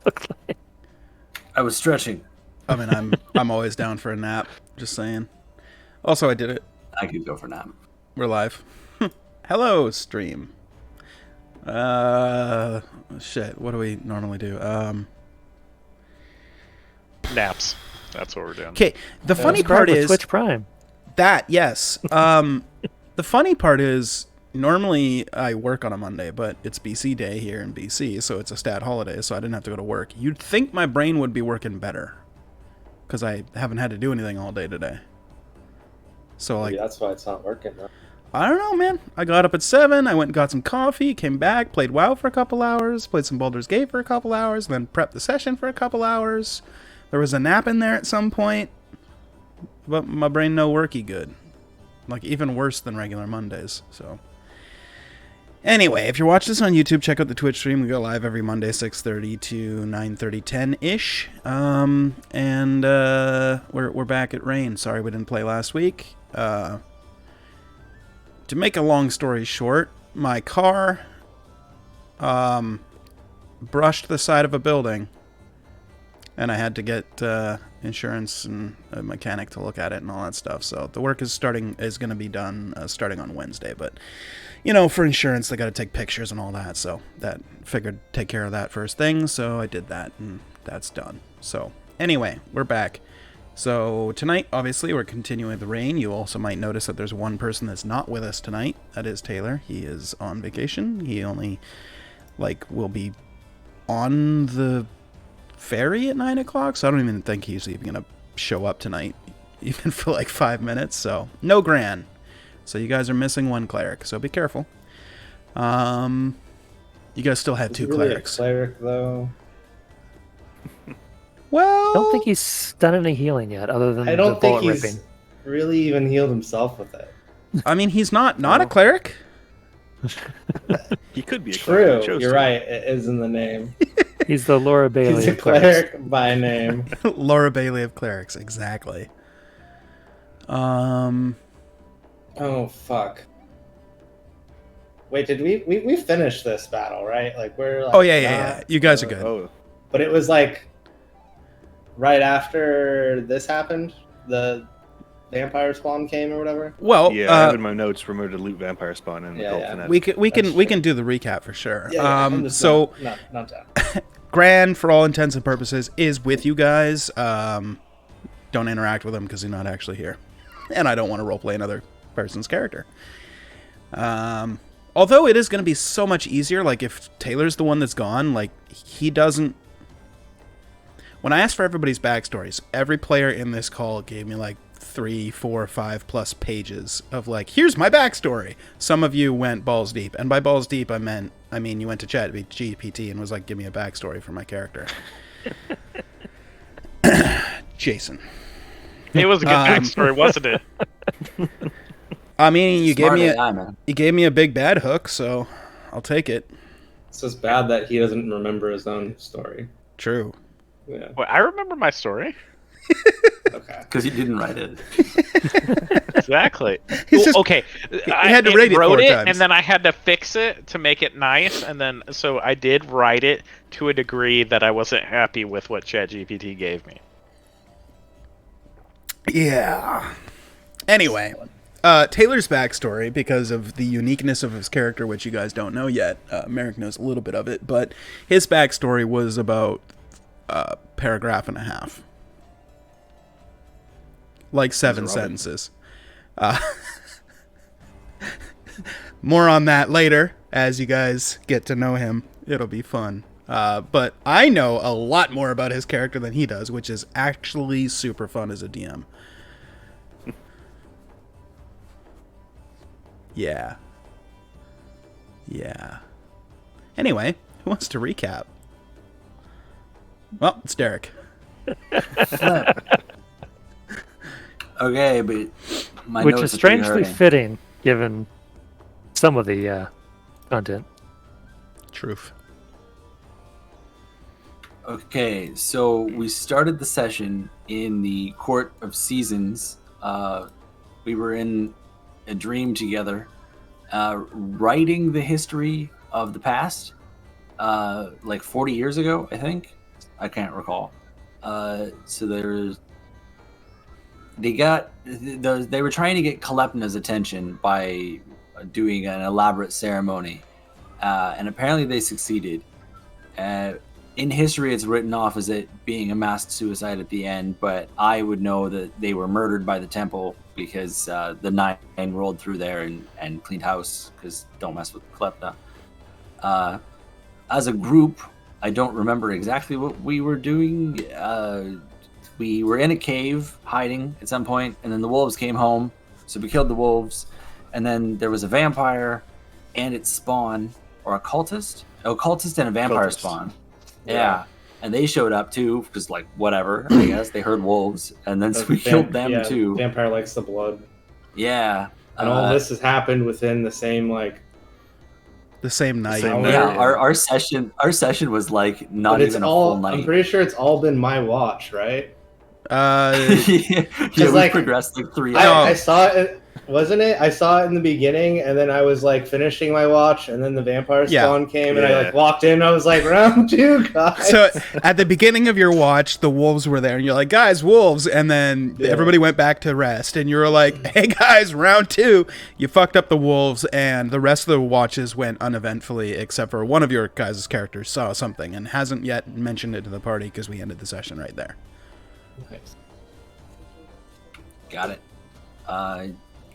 look like. I was stretching. I mean, I'm always down for a nap. Just saying. Also, I did it. I could go for nap. We're live. Hello, stream. Shit. What do we normally do? Naps. That's what we're doing. Okay. The funny part is Twitch Prime. that. Yes. The funny part is normally I work on a Monday, but it's BC Day here in BC, so it's a stat holiday, so I didn't have to go to work. You'd think my brain would be working better because I haven't had to do anything all day today. So like, maybe that's why it's not working. Huh? I don't know, man. I got up at 7, I went and got some coffee, came back, played WoW for a couple hours, played some Baldur's Gate for a couple hours, then prepped the session for a couple hours. There was a nap in there at some point, but my brain no worky good. Like, even worse than regular Mondays, so. Anyway, if you're watching this on YouTube, check out the Twitch stream. We go live every Monday, 6:30 to 9:30, 10-ish. We're back at Raen. Sorry we didn't play last week. To make a long story short, my car brushed the side of a building, and I had to get insurance and a mechanic to look at it and all that stuff. So the work is going to be done starting on Wednesday. But you know, for insurance, they got to take pictures and all that. So that figured take care of that first thing. So I did that, and that's done. So anyway, we're back. So tonight, obviously, we're continuing the Raen. You also might notice that there's one person that's not with us tonight. That is Taylor. He is on vacation. He only will be on the ferry at 9 o'clock, so I don't even think he's even gonna show up tonight, even for 5 minutes. So no Gran. So you guys are missing one cleric, so be careful. You guys still have two really clerics. A cleric though. Well, I don't think he's done any healing yet, other than I don't the think bullet he's ripping. really even healed himself with it. I mean, he's not a cleric. He could be a True, cleric. He chose you're to. right. It is in the name. He's the Laura Bailey. He's a of clerics. cleric by name. Laura Bailey of clerics, exactly. Oh fuck. Wait, did we finished this battle, right? We're Oh yeah. You guys are good. Oh, But it was right after this happened, the vampire spawn came or whatever. Well, yeah. I have in my notes removed a loot vampire spawn and Yeah, cult yeah. fanatic. we That's can do the recap for sure. I'm just So not down. Gran, for all intents and purposes, is with you guys. Don't interact with him because he's not actually here, and I don't want to roleplay another person's character. Although it is going to be so much easier, if Taylor's the one that's gone, he doesn't. When I asked for everybody's backstories, every player in this call gave me 3, 4, 5 plus pages of here's my backstory. Some of you went balls deep, and by balls deep I mean you went to ChatGPT and was give me a backstory for my character. Jason. It was a good backstory, wasn't it? I mean, you gave man. me a big bad hook, so I'll take it. It's just bad that he doesn't remember his own story. True. Yeah. Well, I remember my story. Okay. Because you didn't write it. Exactly. He's just- Okay. I had to read it wrote 4 it, times. and then I had to fix it to make it nice, and then so I did write it to a degree that I wasn't happy with what ChatGPT gave me. Yeah. Anyway, Taylor's backstory, because of the uniqueness of his character, which you guys don't know yet. Merrick knows a little bit of it, but his backstory was about a paragraph and a half. 7 sentences. More on that later, as you guys get to know him. It'll be fun. But I know a lot more about his character than he does, which is actually super fun as a DM. Yeah. Anyway, who wants to recap? Well, it's Derek. Okay, but my Which notes is are pretty strangely hurting. fitting, given some of the content. Truth. Okay, so we started the session in the Court of Seasons. We were in a dream together, writing the history of the past, 40 years ago, I think. I can't recall. So they were trying to get Kalepna's attention by doing an elaborate ceremony, and apparently they succeeded. In history, it's written off as it being a mass suicide at the end, but I would know that they were murdered by the temple because the nine rolled through there and cleaned house, because don't mess with Kalepna. As a group, I don't remember exactly what we were doing. We were in a cave hiding at some point, and then the wolves came home, so we killed the wolves, and then there was a vampire and its spawn, or a cultist? Oh, cultist and a vampire spawn. Yeah. And they showed up too, because like whatever, I guess they heard wolves, and then so we killed them too. Vampire likes the blood. Yeah. And all this has happened within the same the same night. Yeah, our session was like not even a full night. I'm pretty sure it's all been my watch, right? We progressed like 3 hours. I saw it. Wasn't it? I saw it in the beginning, and then I was like finishing my watch, and then the vampire spawn came, and I like walked in. I was like, round 2, guys. So at the beginning of your watch, the wolves were there, and you're like, guys, wolves, and then everybody went back to rest, and you were like, hey guys, round 2. You fucked up the wolves, and the rest of the watches went uneventfully, except for one of your guys' characters saw something and hasn't yet mentioned it to the party because we ended the session right there. Nice. Got it.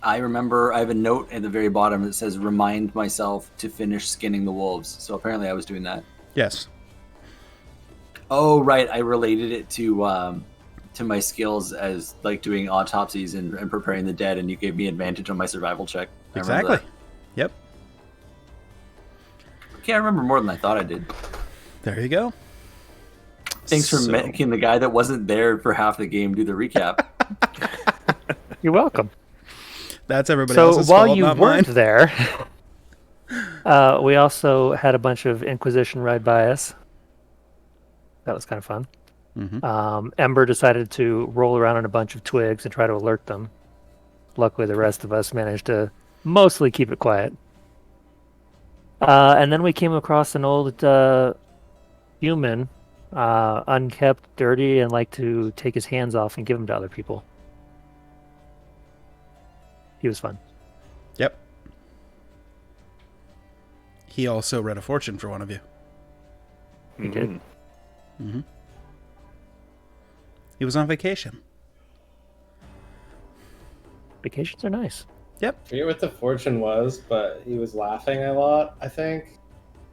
I remember I have a note at the very bottom that says remind myself to finish skinning the wolves. So apparently I was doing that. Yes. Oh, right. I related it to my skills as like doing autopsies and preparing the dead, and you gave me advantage on my survival check. Exactly. Yep. Okay, I remember more than I thought I did. There you go. Thanks for making the guy that wasn't there for half the game do the recap. You're welcome. That's everybody else's fault, while you not weren't mine. there, we also had a bunch of Inquisition ride by us. That was kind of fun. Mm-hmm. Ember decided to roll around on a bunch of twigs and try to alert them. Luckily, the rest of us managed to mostly keep it quiet. And then we came across an old human, unkept, dirty, and liked to take his hands off and give them to other people. He was fun. Yep. He also read a fortune for one of you. He did. Mm-hmm. He was on vacation. Vacations are nice. Yep. I forget what the fortune was, but he was laughing a lot, I think.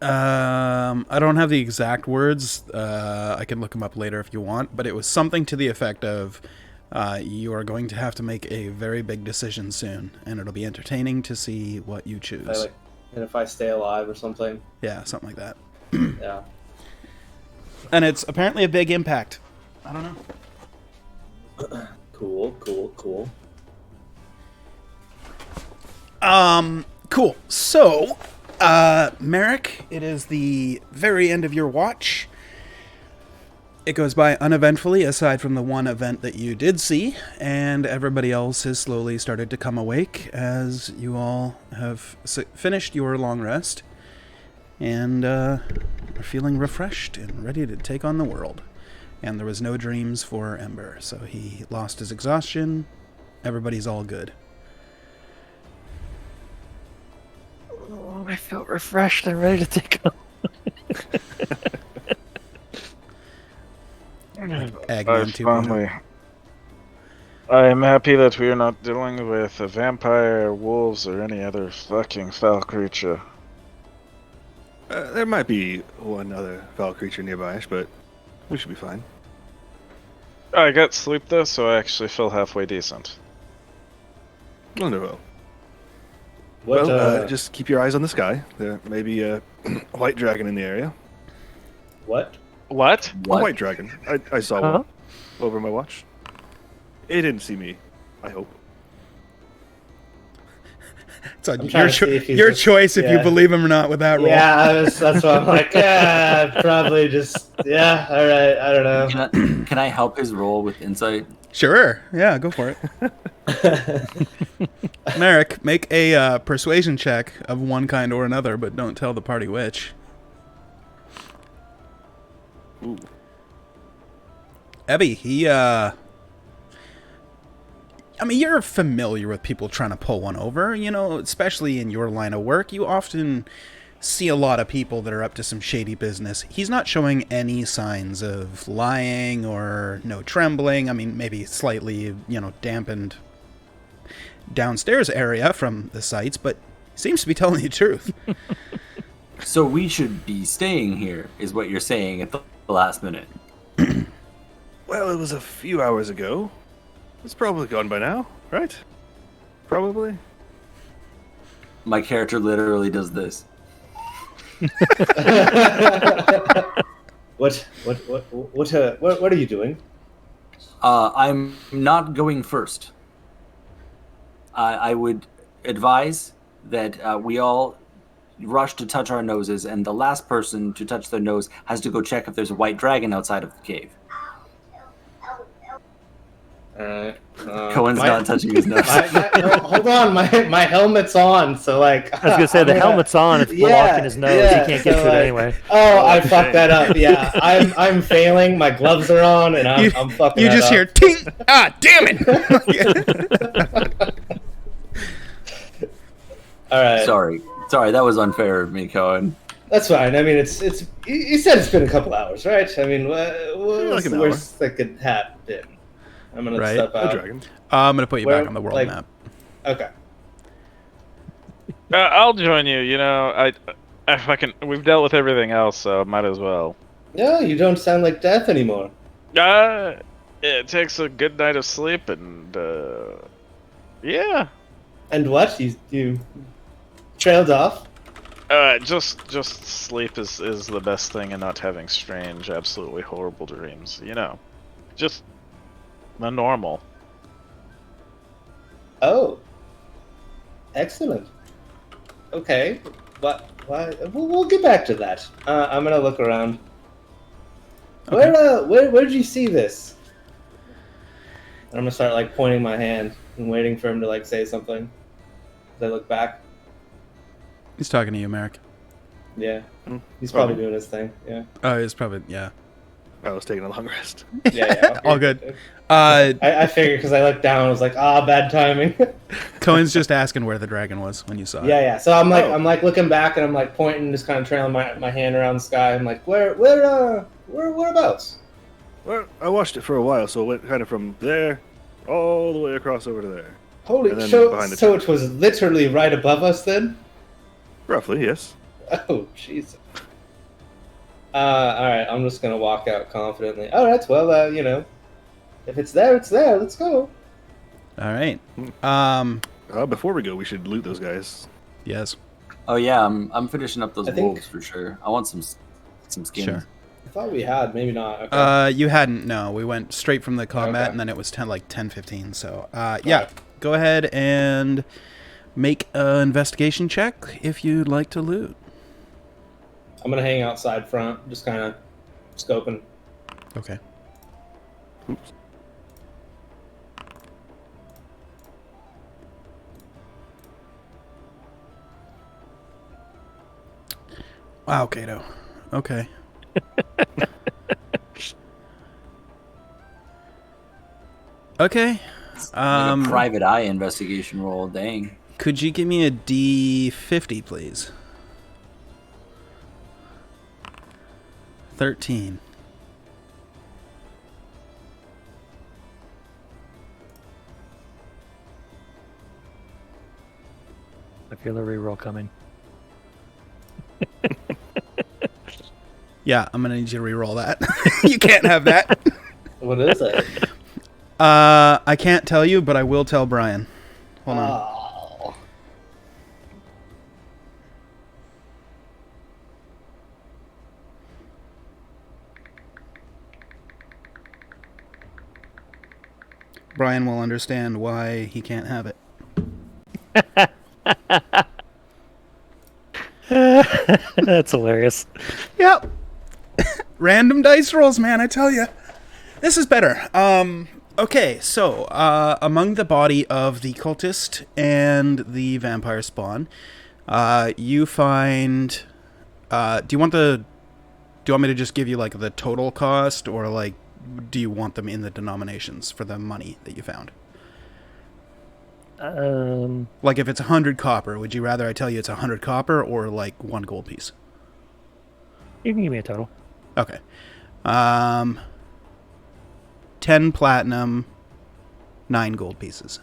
I don't have the exact words. I can look them up later if you want, but it was something to the effect of you are going to have to make a very big decision soon, and it'll be entertaining to see what you choose. And if I stay alive or something. Yeah, something like that. Yeah. And it's apparently a big impact. I don't know. Cool. Cool. So, Merrick, it is the very end of your watch. It goes by uneventfully, aside from the one event that you did see, and everybody else has slowly started to come awake as you all have finished your long rest and are feeling refreshed and ready to take on the world. And there was no dreams for Ember, so he lost his exhaustion. Everybody's all good. Oh, I felt refreshed and ready to take on. I am happy that we are not dealing with a vampire, wolves, or any other fucking foul creature. There might be one other foul creature nearby us, but we should be fine. I got sleep though, so I actually feel halfway decent. Wonderful. Well, just keep your eyes on the sky. There may be a white dragon in the area. What? What? A white dragon. I saw one over my watch. It didn't see me, I hope. It's on your choice if you believe him or not with that roll. Yeah, that's what I'm like. Yeah, probably just. Yeah, all right. I don't know. Can I help his roll with insight? Sure. Yeah, go for it. Merrick, make a persuasion check of one kind or another, but don't tell the party which. Ooh. Ebby, I mean, you're familiar with people trying to pull one over, especially in your line of work. You often see a lot of people that are up to some shady business. He's not showing any signs of lying or no trembling. I mean, maybe slightly, dampened downstairs area from the sights, but he seems to be telling the truth. So we should be staying here, is what you're saying at the last minute. Well, it was a few hours ago. It's probably gone by now, right? Probably. My character literally does this. What are you doing? I'm not going first. I would advise that we all rush to touch our noses, and the last person to touch their nose has to go check if there's a white dragon outside of the cave. Cohen's not touching his nose. Hold on, my helmet's on, so like. I was gonna say the helmet's on. It's blocking his nose. He can't get to it anyway. Oh, I fucked that up. Yeah, I'm failing. My gloves are on, and I'm fucking. You just hear ting. Ah, damn it! All right. Sorry, that was unfair of me, Cohen. That's fine. I mean, it's. You said it's been a couple hours, right? I mean, where's the good hat been? I'm gonna step out. Dragon. I'm gonna put you back on the world map. Okay. I'll join you. I we've dealt with everything else, so might as well. No, you don't sound like death anymore. It takes a good night of sleep, and yeah. And what you trailed off? Just sleep is the best thing, and not having strange, absolutely horrible dreams. Just the normal. Oh, excellent. Okay, but we'll get back to that. I'm gonna look around. Okay. Where did you see this? And I'm gonna start like pointing my hand and waiting for him to like say something. As I look back. He's talking to you, Merrick. Yeah, he's probably doing his thing. Yeah. Oh, he's probably I was taking a long rest. Yeah. Okay. All good. I figured because I looked down, I was like, bad timing. Cohen's just asking where the dragon was when you saw it. Yeah. So I'm like looking back and I'm like pointing, just kind of trailing my hand around the sky. I'm like, whereabouts? Well, I watched it for a while, so it went kind of from there all the way across over to there. Holy shit! So it was literally right above us then? Roughly, yes. Oh, Jesus. All right. I'm just gonna walk out confidently. All right. Well, if it's there, it's there. Let's go. All right. Before we go, we should loot those guys. Yes. Oh yeah, I'm finishing up those wolves for sure. I want some skins. Sure. I thought we had, maybe not. Okay. You hadn't. No, we went straight from the combat, and then it was 10:15. So, yeah. Go ahead and make an investigation check if you'd like to loot. I'm gonna hang outside front, just kind of scoping. Okay. Oops. Wow, Kato. Okay. Okay. Like a private eye investigation roll. Dang. Could you give me a D50, please? 13. I feel a reroll coming. Yeah, I'm gonna need you to reroll that. You can't have that. What is it? I can't tell you, but I will tell Brian. Hold on. Oh. Brian will understand why he can't have it. That's hilarious. Yep. Random dice rolls, man, I tell you. This is better. Okay, so among the body of the cultist and the vampire spawn, you find. Do you want me to just give you like the total cost, or like do you want them in the denominations for the money that you found? Like if it's 100 copper, would you rather I tell you it's 100 copper or like 1 gold piece? You can give me a total. Okay. 10 platinum, 9 gold pieces.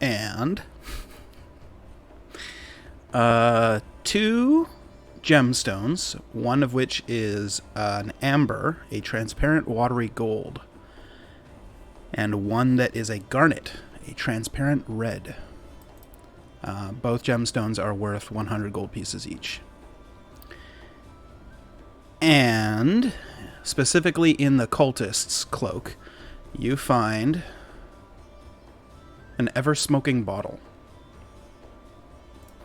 And 2 gemstones, one of which is an amber, a transparent watery gold, and one that is a garnet, a transparent red. Both gemstones are worth 100 gold pieces each. And specifically in the cultist's cloak, you find an ever-smoking bottle.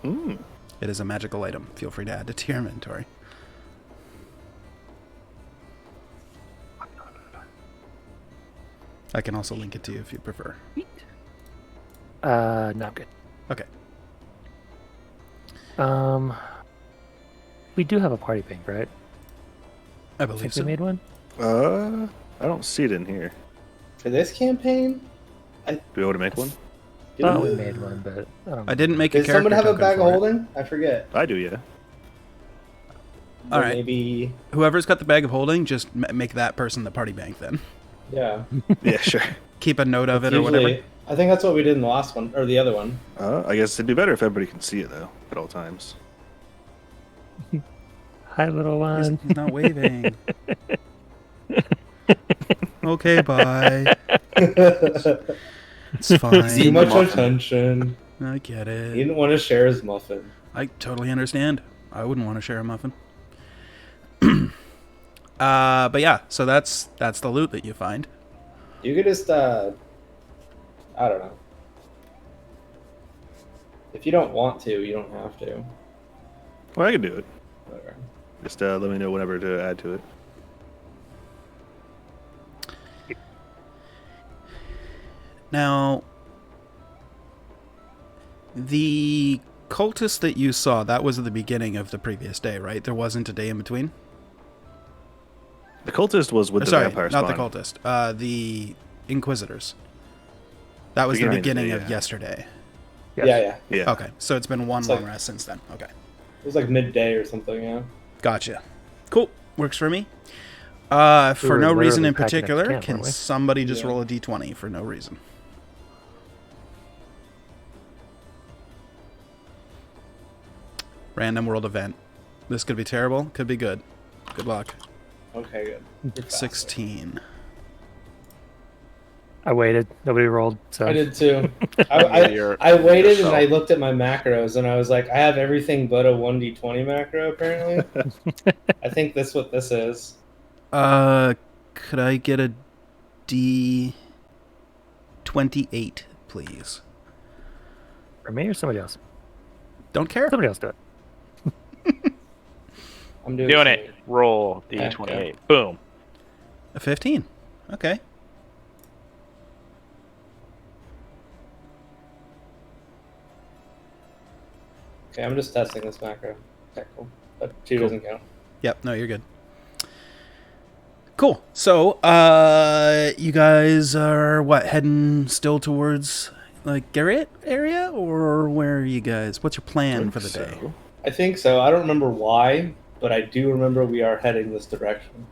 Hmm. It is a magical item. Feel free to add it to your inventory. I can also link it to you if you prefer. No, I'm good. Okay. We do have a party bank, right? I I believe think so. we made one. I don't see it in here. For this campaign, Do we want to make one? Thought we made one, but I don't I didn't make a does character someone have a token bag of for it. holding? I forget. I do, yeah. All Or right. Maybe. Whoever's got the bag of holding, just make that person the party bank then. Yeah. Yeah, sure. Keep a note of it or whatever. Usually, I think that's what we did in the last one or the other one. I guess it'd be better if everybody can see it though at all times. Hi, little He's, one. he's not waving. Okay, bye. It's Too fine. much muffin. attention. I get He it. didn't want to share his muffin. I totally understand. I wouldn't want to share a muffin. But yeah, so that's the loot that you find. You could just, I don't know. If you don't want to, you don't have to. Well, I can do it. Whatever. Just let me know whenever to add to it. Now, the cultist that you saw, that was at the beginning of the previous day, right? There wasn't a day in between? The cultist was with the Sorry, vampire not spawn. the cultist. The Inquisitors. That was the Beginning of the beginning day, of yeah. yesterday. Yes. Yeah, yeah. Yeah. Okay, so it's been one It's long like- rest since then. Okay, It was like midday or something, yeah. gotcha. Cool, works for me. We For were no reason literally in packing up particular, camp, can weren't we? somebody just Yeah. roll a d20 for no reason? Random world event. This could be terrible, could be good. Good luck. Okay, good. You're faster. 16. I waited. Nobody rolled. So I did too. You're- I waited and yourself. I looked at my macros and I was like, I have everything but a 1d20 macro apparently. I think that's what this is. Could I get a d28, please? for me or somebody else. Don't care. Somebody else do it. I'm doing, Doing some- it. Roll Okay. D28. Boom. A 15. Okay. Okay, I'm just testing this macro. Okay, cool. But 2 Cool. doesn't count. Yep, no, you're good. Cool. So, you guys are what, heading still towards like Garrett area, or where are you guys? What's your plan for the day? So, I think so. I don't remember why, but I do remember we are heading this direction.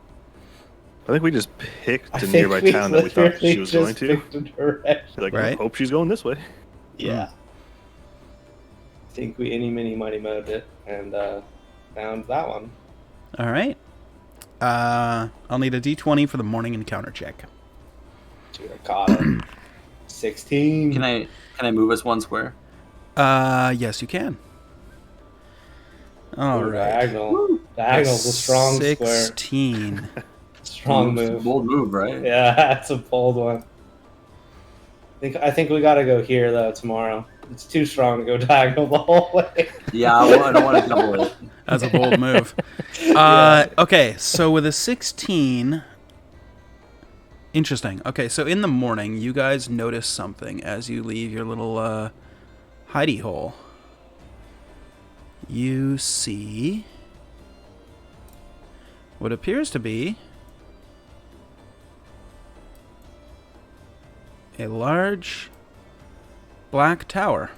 I think we just picked I a think nearby we town that we thought literally she was going just to. picked a direction. Like, Right. hope she's going this way. Yeah. I think we any mini money mode it and found that one. All right. I'll need a d20 for the morning encounter check. Dude, I caught it. 16. Can I move us one square? Yes, you can. All Ooh, right. Diagonal. Diagonal's a strong square. 16. Strong move. Bold move, right? Yeah, that's a bold one. I think we gotta go here though tomorrow. It's too strong to go diagonal the whole way. Yeah, I don't want to double it. That's a bold move. Yeah. Okay, so with a 16... Interesting. Okay, so in the morning, you guys notice something as you leave your little hidey hole. You see what appears to be a large black tower.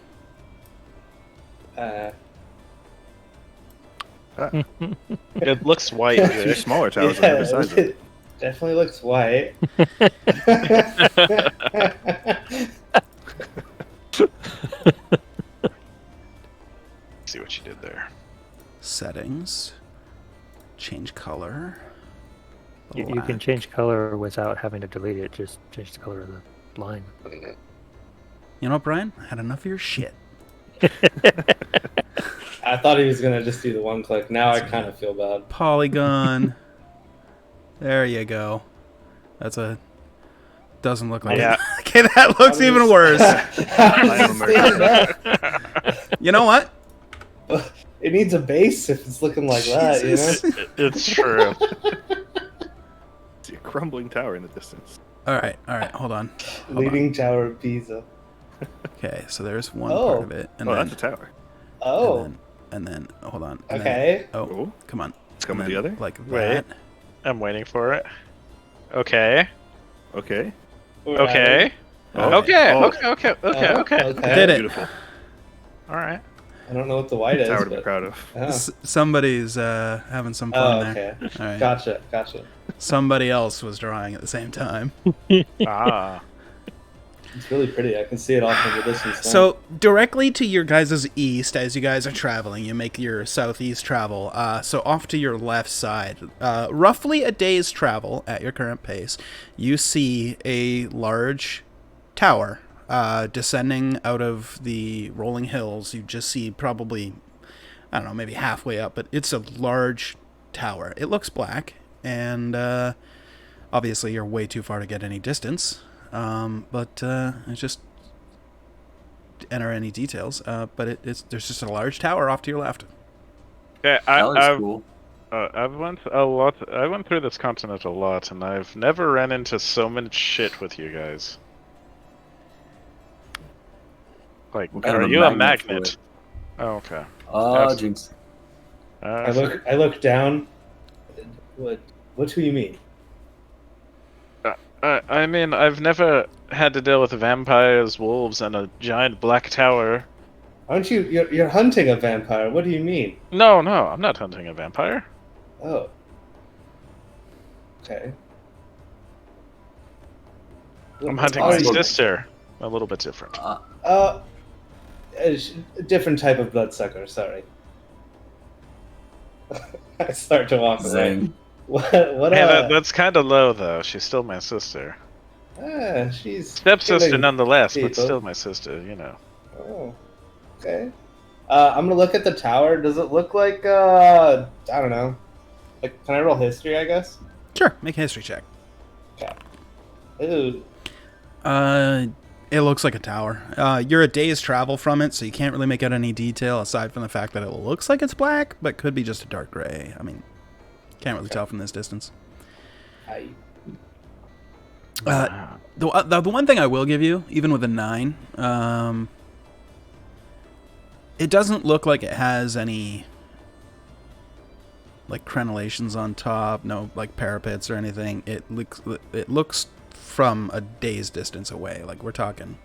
It looks white. Two smaller towers right beside them. it definitely looks white. See what you did there. Settings. Change color. You can Black. change color without having to delete it. Just change the color of the line. You know what, Brian? I had enough of your shit. I thought he was gonna just do the one click. Now I kind of feel bad. Polygon. There you go. That's a... Doesn't look like Yeah. it. Okay, that looks even worse. I'm American. You know what? It needs a base if it's looking like that, you know? Jesus. It's true. See a crumbling tower in the distance. Alright, hold on. Leaning Tower of Pisa. Okay, so there's one Oh. part of it. And Oh, then, that's a tower. Oh, and then hold on. and then- okay. oh, Oh, come on. it's coming And then, together. Like Wait. that. I'm waiting for it. Okay. Okay. Okay. Alright. Okay. Oh. Okay. Did it. Beautiful. All right. I don't know what the white is, Tower to be but... proud of. Oh. Somebody's having some Oh, fun there. okay. Alright. Gotcha. Somebody else was drawing at the same time. Ah. It's really pretty. I can see it off in the distance now. So directly to your guys' east, as you guys are traveling, you make your southeast travel. So off to your left side, roughly a day's travel at your current pace, you see a large tower descending out of the rolling hills. You just see probably, I don't know, maybe halfway up, but it's a large tower. It looks black, and obviously you're way too far to get any distance. But it's just enter any details. But there's just a large tower off to your left. Okay. That looks I've cool. I've went a lot. I went through this continent a lot, and I've never ran into so much shit with you guys. Like, What kind of are a you a magnet for magnet? it? Oh, okay. Oh, Yes. jinx. I look down. What do you mean? I mean, I've never had to deal with vampires, wolves, and a giant black tower. Aren't you? You're hunting a vampire. What do you mean? No, I'm not hunting a vampire. Oh. Okay. I'm hunting Are my you- sister. A little bit different. A different type of bloodsucker. Sorry. I start to walk away. Zing. What? Hey, that's kind of low, though. She's still my sister. She's Stepsister, killing nonetheless, but people. still my sister, you know. Oh, okay. I'm gonna look at the tower. Does it look like I don't know? Like, can I roll history? I guess. Sure, make a history check. Ooh. It looks like a tower. You're a day's travel from it, so you can't really make out any detail aside from the fact that it looks like it's black, but could be just a dark gray. I mean, can't really tell from this distance. The one thing I will give you, even with a 9, it doesn't look like it has any like crenellations on top, no like parapets or anything. It looks from a day's distance away. Like, we're talking,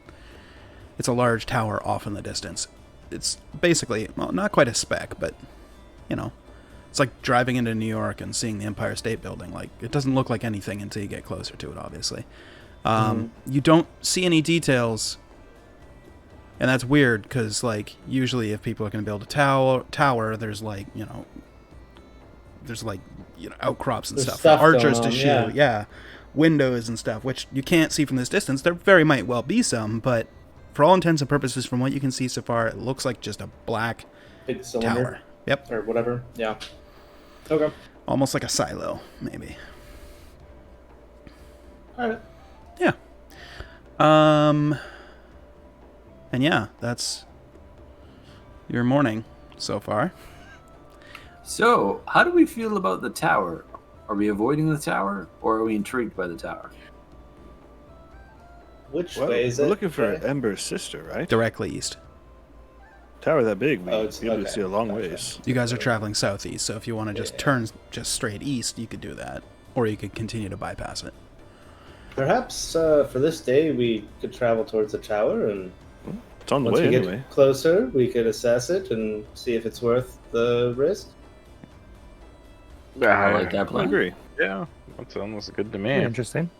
it's a large tower off in the distance. It's basically, well, not quite a speck, but you know, it's like driving into New York and seeing the Empire State Building. Like, it doesn't look like anything until you get closer to it, obviously. You don't see any details, and that's weird because, like, usually if people are going to build a tower, there's like, outcrops and There's stuff, stuff archers going to on, shoot, yeah, windows and stuff, which you can't see from this distance. There very might well be some, but for all intents and purposes, from what you can see so far, it looks like just a black Big cylinder. tower. Yep, Or whatever. Yeah. Okay. almost like a silo, maybe. All right. Yeah. And yeah, that's your morning so far. So, how do we feel about the tower? Are we avoiding the tower, or are we intrigued by the tower? Which Well, way is we're it? looking for Okay. Ember's sister, right? Directly east. tower that big, we'd Oh, it's- be able to okay, see a long gotcha. ways. You guys are traveling southeast, so if you want to just Yeah. turn just straight east, you could do that, or you could continue to bypass it. Perhaps for this day we could travel towards the tower, and It's on the once way we anyway. get closer, we could assess it and see if it's worth the risk. I like that I plan. agree. Yeah, that sounds good to me. Very interesting.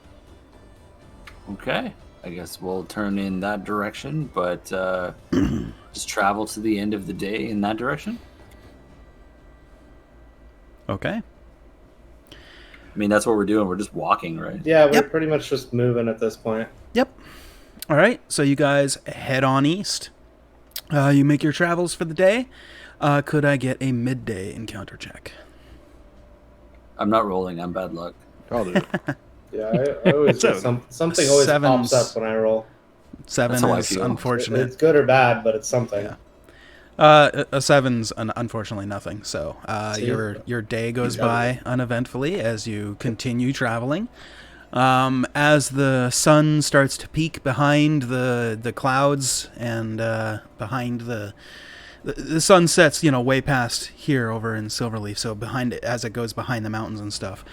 Okay, I guess we'll turn in that direction, but just travel to the end of the day in that direction. Okay. I mean, that's what we're doing. We're just walking, right? Yeah, we're Yep. pretty much just moving at this point. Yep. All right. So you guys head on east. You make your travels for the day. Could I get a midday encounter check? I'm not rolling. I'm bad luck. I'll do it. Yeah, I always get something always Sevens. pops up when I roll. 7 That's how I is feel. unfortunate. It's good or bad, but it's something. Yeah. A 7's unfortunately nothing. So See? your day goes You got by uneventfully as you continue traveling. As the sun starts to peek behind the clouds and behind the sun sets, way past here over in Silverleaf, so behind it, as it goes behind the mountains and stuff,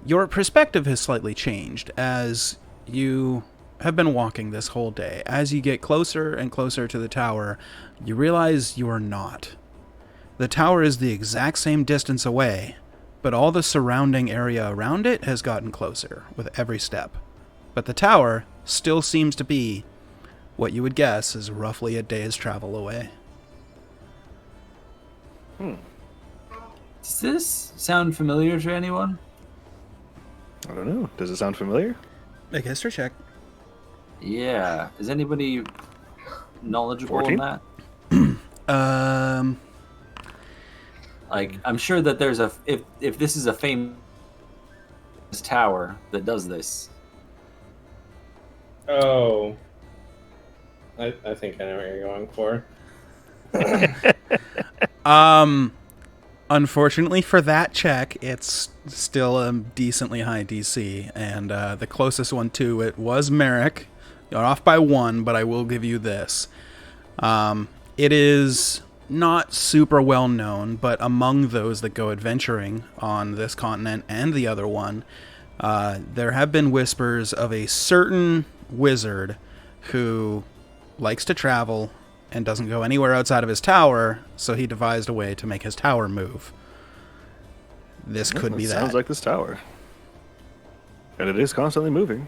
your perspective has slightly changed as you have been walking this whole day. As you get closer and closer to the tower, you realize you are not. The tower is the exact same distance away, but all the surrounding area around it has gotten closer with every step. But the tower still seems to be what you would guess is roughly a day's travel away. Does this sound familiar to anyone? I don't know. Does it sound familiar? Make a history check. Yeah. Is anybody knowledgeable 14? on that? Like, I'm sure that there's if this is a famous tower that does this. Oh. I think I know what you're going for. Unfortunately for that check, it's still a decently high DC, and the closest one to it was Merrick. You're off by 1, but I will give you this. It is not super well known, but among those that go adventuring on this continent and the other one, there have been whispers of a certain wizard who likes to travel and doesn't go anywhere outside of his tower, so he devised a way to make his tower move. This could be that. Sounds like this tower. And it is constantly moving.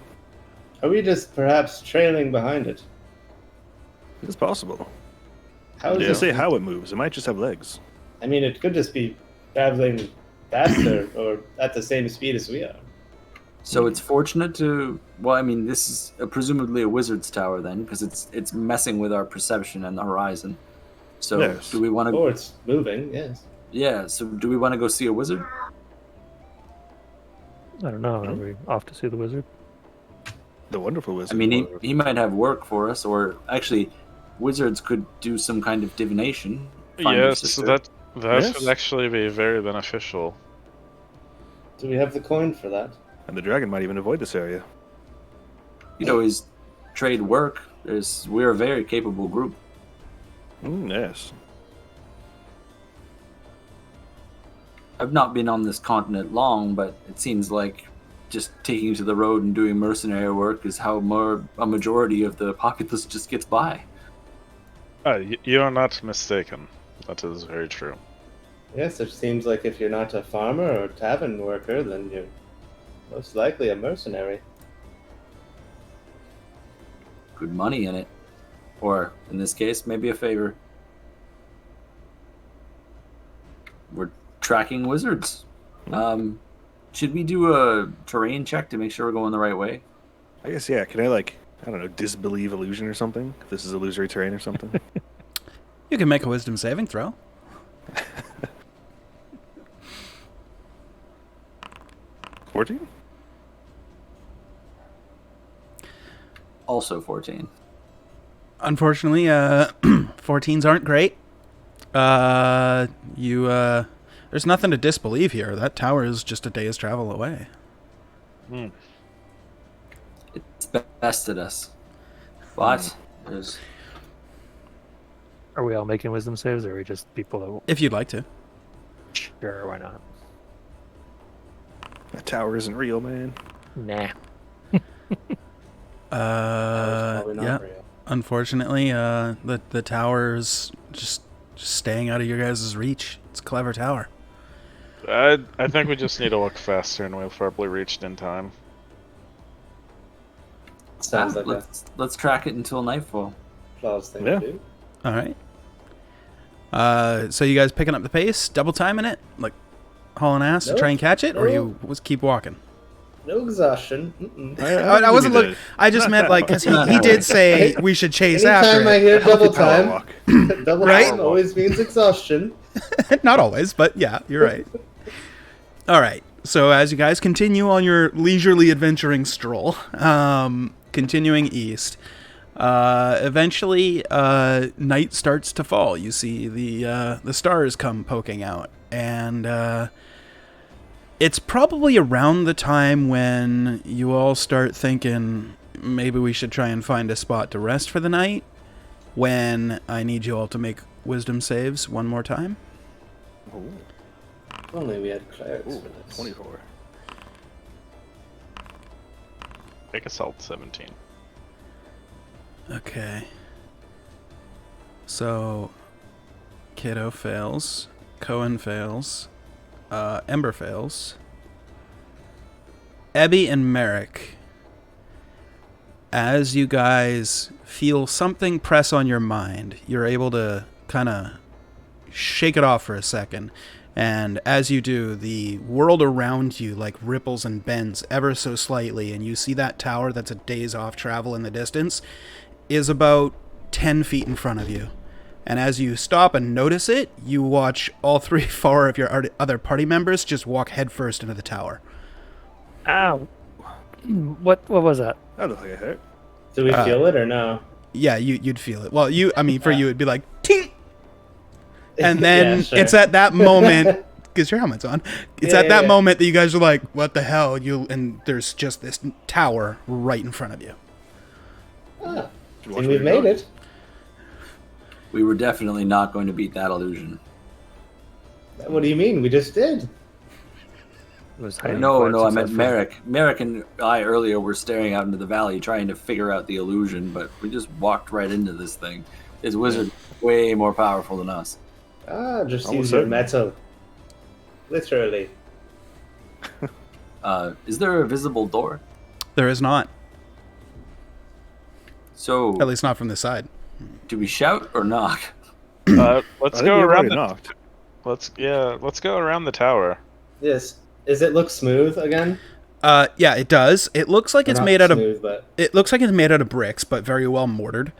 Are we just perhaps trailing behind it? It's possible. How It is doesn't it? say how it moves. It might just have legs. I mean, it could just be traveling faster or at the same speed as we are. So it's fortunate to. Well, I mean, this is presumably a wizard's tower then, because it's messing with our perception and the horizon. So Yes. do we want Or to? it's moving, yes. Yeah. So do we want to go see a wizard? I don't know. Are we off to see the wizard? The wonderful I wizard. mean, he might have work for us, or actually, wizards could do some kind of divination. Find your Yes, sister. that Yes. would actually be very beneficial. Do we have the coin for that? And the dragon might even avoid this area. You'd always trade work. We're a very capable group. Yes. I've not been on this continent long, but it seems like just taking to the road and doing mercenary work is how a majority of the populace just gets by. You are not mistaken. That is very true. Yes, it seems like if you're not a farmer or tavern worker, then you're most likely a mercenary. Good money in it. Or, in this case, maybe a favor. We're tracking wizards. Should we do a terrain check to make sure we're going the right way? I guess, yeah. Can I, I don't know, disbelieve illusion or something? If this is illusory terrain or something? You can make a wisdom saving throw. 14? Also 14. Unfortunately, 14s aren't great. There's nothing to disbelieve here. That tower is just a day's travel away. It's bested us. But there's Are we all making wisdom saves, or are we just people If you'd like to. that sure, why not? That tower isn't real, man. Nah. Probably not Yeah. real. Unfortunately, the tower's just staying out of your guys' reach. It's a clever tower. I think we just need to look faster, and we'll probably reach it in time. Sounds like a Let's track it until nightfall. flawless thing Yeah. to do. All right. So you guys picking up the pace, double timing it, like hauling ass to Nope. try and catch it, or Nope. you just keep walking? No exhaustion. Mm-mm. I wasn't looking. I just meant like because he did say we should chase after Anytime I it. hear double Power time, walk. double Right? time always means exhaustion. Not always, but yeah, you're right. All right. So as you guys continue on your leisurely adventuring stroll, continuing east, eventually night starts to fall. You see the stars come poking out, and it's probably around the time when you all start thinking maybe we should try and find a spot to rest for the night. When I need you all to make wisdom saves one more time. Ooh, If only we had clerics ooh, for this. 24. Make assault 17. Okay. So, Kiddo fails. Cohen fails. Ember fails. Ebby and Merrick, as you guys feel something press on your mind, you're able to kind of shake it off for a second. And as you do, the world around you like ripples and bends ever so slightly, and you see that tower that's a day's off travel in the distance is about 10 feet in front of you. And as you stop and notice it, you watch all 4 of your other party members just walk headfirst into the tower. Ow. What was that? That looked like a hit. Do we feel it or no? Yeah, you'd feel it. Well, for you, it'd be like, ting! And then Yeah, sure. it's at that moment, because your helmet's on, it's Yeah, at that yeah. moment that you guys are like, what the hell? And there's just this tower right in front of you. Ah, Should I watch think where we've you're made going. it. We were definitely not going to beat that illusion. What do you mean? We just did. It was hiding No, quite I meant successfully. Merrick. Merrick and I earlier were staring out into the valley trying to figure out the illusion, but we just walked right into this thing. His wizard way more powerful than us. Ah, just Almost use your certain. metal. Literally. Is there a visible door? There is not, So, at least not from this side. do we shout or knock? Let's I think go we've around already the. knocked. Let's go around the tower. Yes. Does it look smooth again? Yeah, it does. It looks like Or it's not made out of. smooth, but It looks like it's made out of bricks, but very well mortared.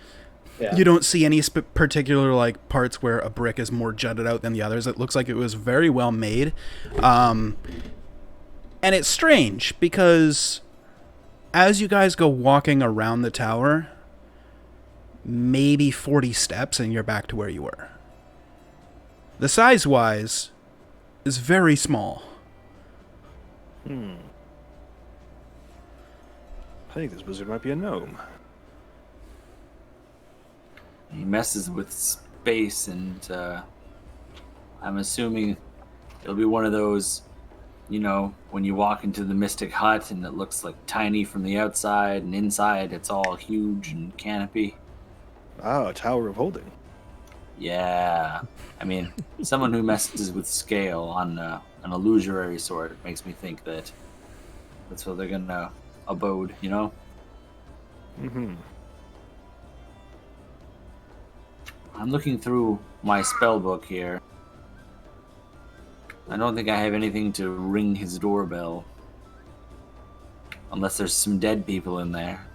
yeah. You don't see any particular like parts where a brick is more jutted out than the others. It looks like it was very well made, and it's strange because as you guys go walking around the tower, maybe 40 steps and you're back to where you were. The size-wise is very small. I think this wizard might be a gnome. He messes with space, and I'm assuming it'll be one of those, when you walk into the Mystic Hut and it looks like tiny from the outside, and inside it's all huge and canopy. Ah, a tower of holding. Yeah, I mean, someone who messes with scale on an illusory sort makes me think that that's where they're gonna abode. Mm-hmm. I'm looking through my spell book here. I don't think I have anything to ring his doorbell. Unless there's some dead people in there.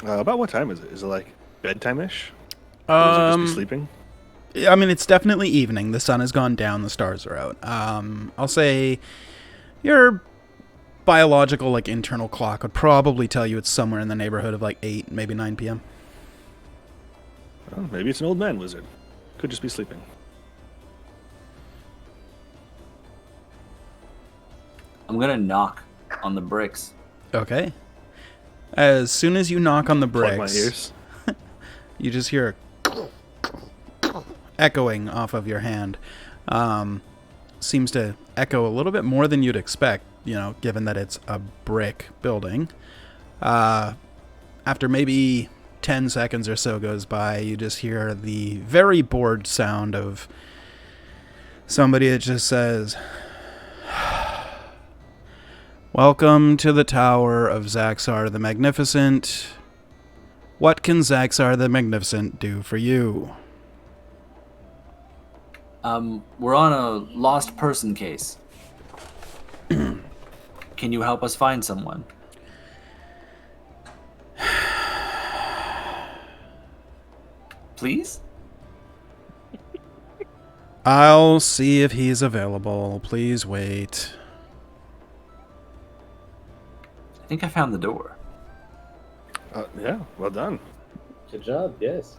About what time is it? Is it like bedtime-ish? Or is it just be sleeping? I mean, it's definitely evening. The sun has gone down. The stars are out. I'll say your biological, like, internal clock would probably tell you it's somewhere in the neighborhood of, like, 8, maybe 9 p.m. Oh, maybe it's an old man wizard. Could just be sleeping. I'm gonna knock on the bricks. Okay. As soon as you knock on the Plug my bricks, ears. you just hear echoing off of your hand. Seems to echo a little bit more than you'd expect, given that it's a brick building. After maybe 10 seconds or so goes by, you just hear the very bored sound of somebody that just says, "Welcome to the Tower of Zaxar the Magnificent. What can Zaxar the Magnificent do for you?" We're on a lost person case. Can you help us find someone? Please? I'll see if he's available. Please wait. I think I found the door. Yeah, well done. Good job. Yes.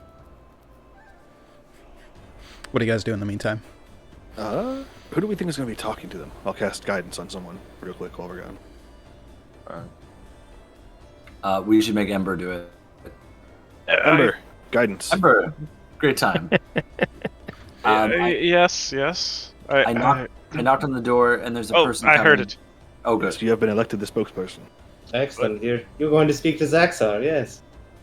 What do you guys do in the meantime? Who do we think is going to be talking to them? I'll cast guidance on someone real quick while we're gone. We should make Ember do it. Ember, guidance. Ember, great time. Yes. I knocked on the door, and there's a person I coming. heard it. Oh, good. So you have been elected the spokesperson. Excellent. You're going to speak to Zaxar. Yes.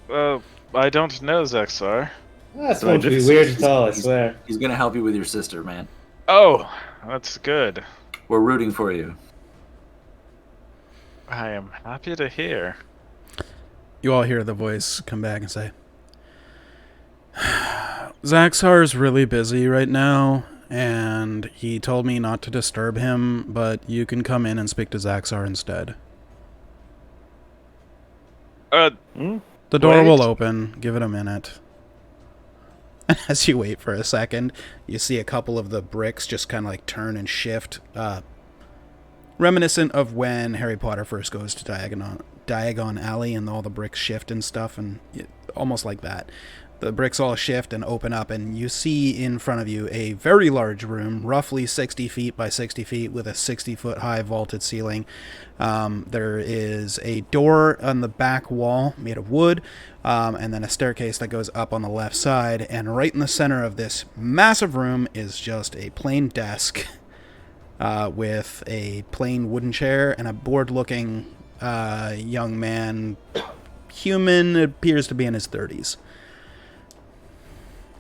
I don't know Zaxar. That's going to be weird at all. I swear. He's going to help you with your sister, man. Oh, that's good. We're rooting for you. I am happy to hear. You all hear the voice come back and say, "Zaxar's really busy right now, and he told me not to disturb him, but you can come in and speak to Zaxar instead." The door will open. Give it a minute. As you wait for a second, you see a couple of the bricks just kind of like turn and shift, reminiscent of when Harry Potter first goes to Diagon Alley and all the bricks shift and stuff, and almost like that. The bricks all shift and open up, and you see in front of you a very large room, roughly 60 feet by 60 feet, with a 60-foot high vaulted ceiling. There is a door on the back wall made of wood, and then a staircase that goes up on the left side. And right in the center of this massive room is just a plain desk with a plain wooden chair and a bored-looking young man, human, appears to be in his 30s.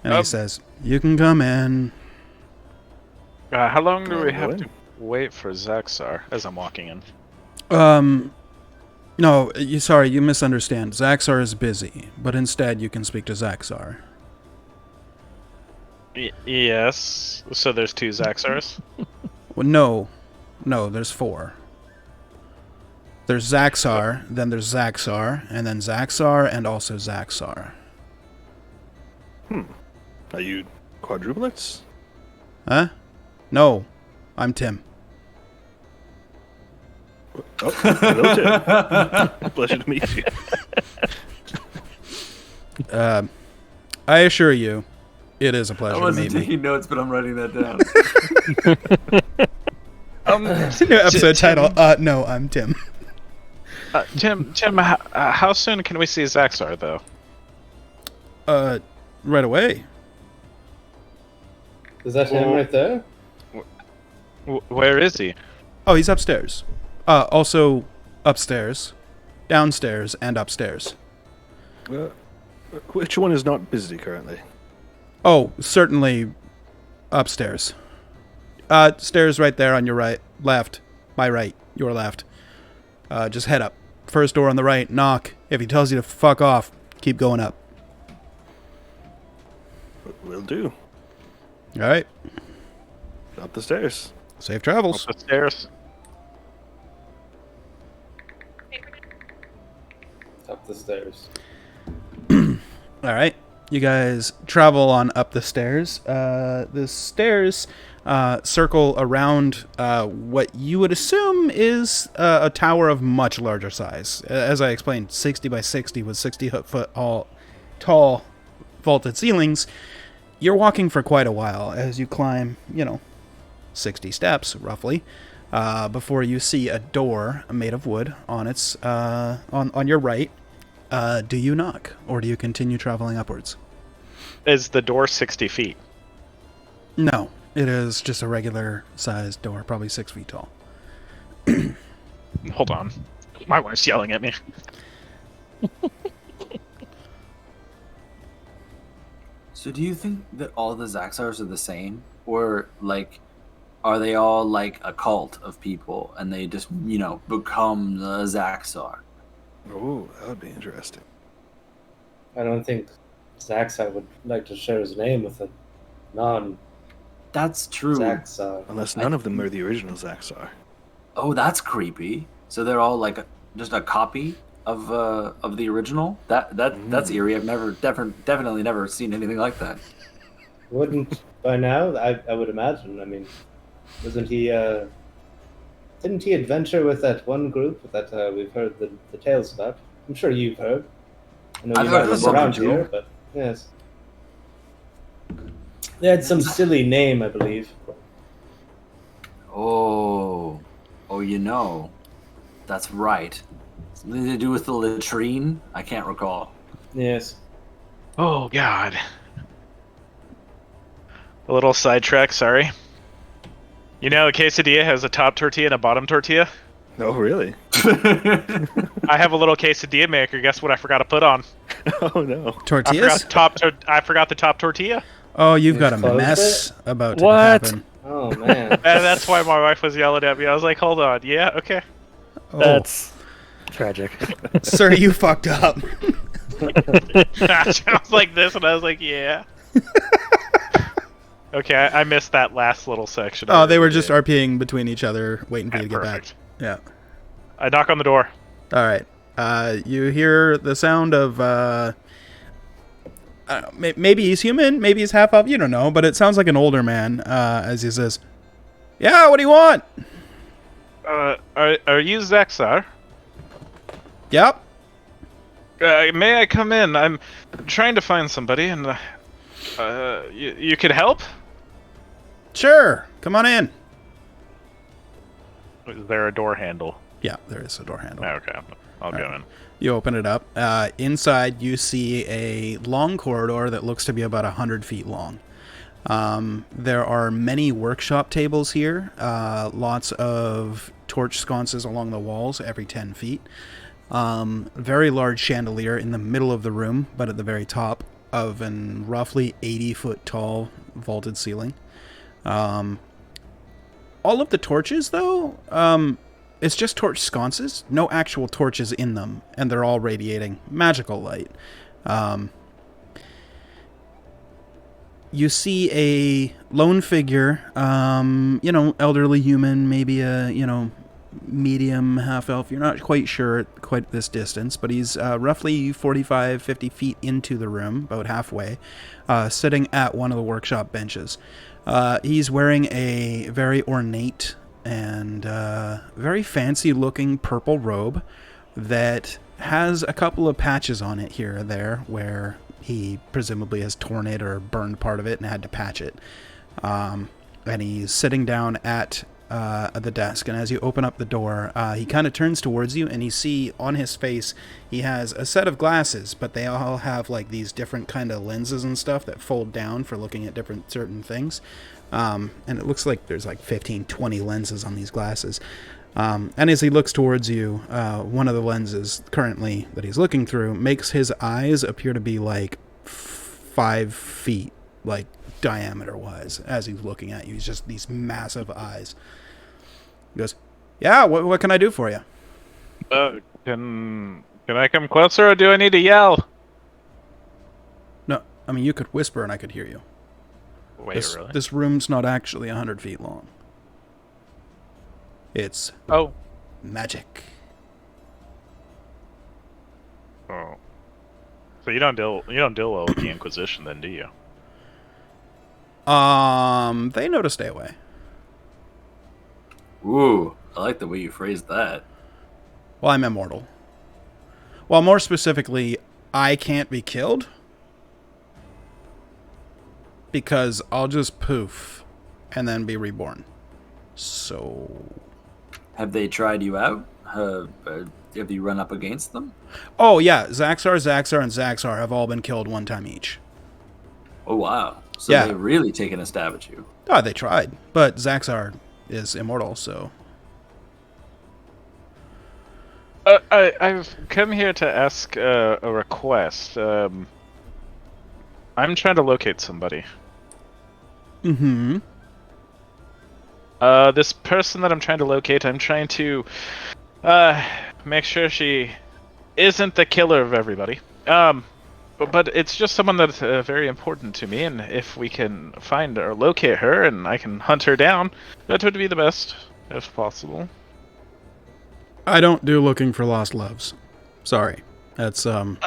And he says, "You can come in." How long do we have to wait for Zaxar as I'm walking in? No, sorry, you misunderstand. Zaxar is busy, but instead you can speak to Zaxar. Yes. So there's two Zaxars? Well, no, there's 4. There's Zaxar, then there's Zaxar, and then Zaxar, and also Zaxar. Are you quadruplets? Huh? No, I'm Tim. Oh, hello, Tim. Pleasure to meet you. I assure you, it is a I pleasure to wasn't meet me. taking notes, but I'm writing that down. Episode title, no, I'm Tim. Tim, how soon can we see Zaxar, though? Right away. Is that him right there? Where is he? Oh, he's upstairs. Also upstairs, downstairs, and upstairs. Which one is not busy currently? Oh, certainly upstairs. Stairs right there on your right, left, my right, your left. Just head up. First door on the right, knock. If he tells you to fuck off, keep going up. Will do. All right. Up the stairs. Safe travels. Up the stairs. Up the stairs. All right. You guys travel on up the stairs. The stairs circle around what you would assume is a tower of much larger size. As I explained, 60 by 60 with 60-foot tall vaulted ceilings. You're walking for quite a while as you climb, 60 steps, roughly. before you see a door made of wood on its on your right. Do you knock, or do you continue traveling upwards? Is the door 60 feet? No, it is just a regular-sized door, probably 6 feet tall. Hold on. My wife's yelling at me. So do you think that all the Zaxxars are the same? Or, like, are they all, like, a cult of people and they just, become the Zaxxar? Oh, that would be interesting. I don't think Zaxxar would like to share his name with a non-Zaxxar. That's true. Unless none of them are the original Zaxxar. Oh, that's creepy. So they're all, like, just a copy of the original? That's eerie. I've definitely never seen anything like that. Wouldn't by now? I would imagine. I mean, wasn't he? Didn't he adventure with that one group that we've heard the tales about? I'm sure you've heard. I know I've you're heard not of some around too. here, but yes. They had some silly name, I believe. Oh, that's right. Something to do with the latrine? I can't recall. Yes. Oh, God. A little sidetrack, sorry. You know, a quesadilla has a top tortilla and a bottom tortilla? Oh, really? I have a little quesadilla maker. Guess what I forgot to put on? Oh, no. Tortillas? I forgot the top tortilla. Oh, you've You got a closed mess about to What? happen. Oh man. And that's why my wife was yelling at me. I was like, hold on. Yeah, okay. Oh, That's tragic. sir, you fucked up. I was like this, and I was like, yeah. Okay, I missed that last little section. Oh, they were just RPing between each other, waiting for you to get Perfect. back. Yeah. I knock on the door. All right. You hear the sound of maybe he's human, maybe he's half elf, you don't know, but it sounds like an older man as he says, "Yeah, what do you want?" Are you Zaxxar? Yep. May I come in? I'm trying to find somebody, and you could help? Sure. Come on in. Is there a door handle? Yeah, there is a door handle. Okay, I'll go in. You open it up. Inside, you see a long corridor that looks to be about 100 feet long. There are many workshop tables here, lots of torch sconces along the walls every 10 feet. Very large chandelier in the middle of the room, but at the very top of an roughly 80-foot tall vaulted ceiling. All of the torches, though, it's just torch sconces, no actual torches in them, and they're all radiating magical light. You see a lone figure, elderly human, maybe a, medium half-elf. You're not quite sure at quite this distance, but he's roughly 45, 50 feet into the room, about halfway, sitting at one of the workshop benches. He's wearing a very ornate and very fancy-looking purple robe that has a couple of patches on it here or there where he presumably has torn it or burned part of it and had to patch it. And he's sitting down at the desk, and as you open up the door, he kind of turns towards you, and you see on his face he has a set of glasses, but they all have like these different kind of lenses and stuff that fold down for looking at different certain things. And it looks like there's like 15, 20 lenses on these glasses. And as he looks towards you, one of the lenses currently that he's looking through makes his eyes appear to be like 5 feet, like diameter-wise, as he's looking at you. He's just these massive eyes. He goes, "Yeah, what can I do for you?" Can I come closer, or do I need to yell? No, I mean, you could whisper and I could hear you. Wait, really? This room's not actually 100 feet long. It's Oh. magic. Oh. So you don't deal well with the Inquisition, then, do you? They know to stay away. Ooh, I like the way you phrased that. Well, I'm immortal. Well, more specifically, I can't be killed. Because I'll just poof and then be reborn. So Have they tried you out? Have you run up against them? Oh, yeah. Zaxar, Zaxar, and Zaxar have all been killed one time each. Oh, wow. So Yeah. they've really taken a stab at you. Oh, they tried. But Zaxar is immortal, so... I've come here to ask a request. I'm trying to locate somebody. Mm-hmm. This person that I'm trying to locate, I'm trying to make sure she isn't the killer of everybody. But it's just someone that's very important to me, and if we can find or locate her and I can hunt her down, that would be the best, if possible. I don't do looking for lost loves. Sorry. That's, a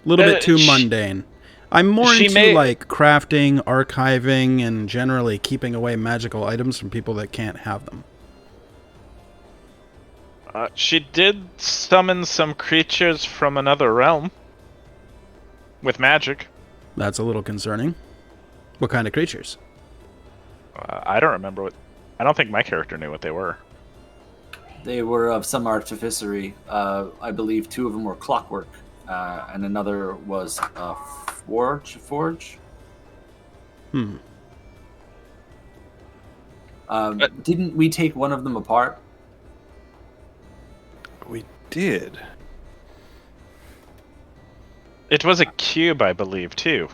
little bit too mundane. I'm more into, like, crafting, archiving, and generally keeping away magical items from people that can't have them. She did summon some creatures from another realm. With magic. That's a little concerning. What kind of creatures? I don't remember what... I don't think my character knew what they were. They were of some artificery. I believe 2 of them were clockwork, and another was a forge. Didn't we take one of them apart? We did. It was a cube, I believe, too.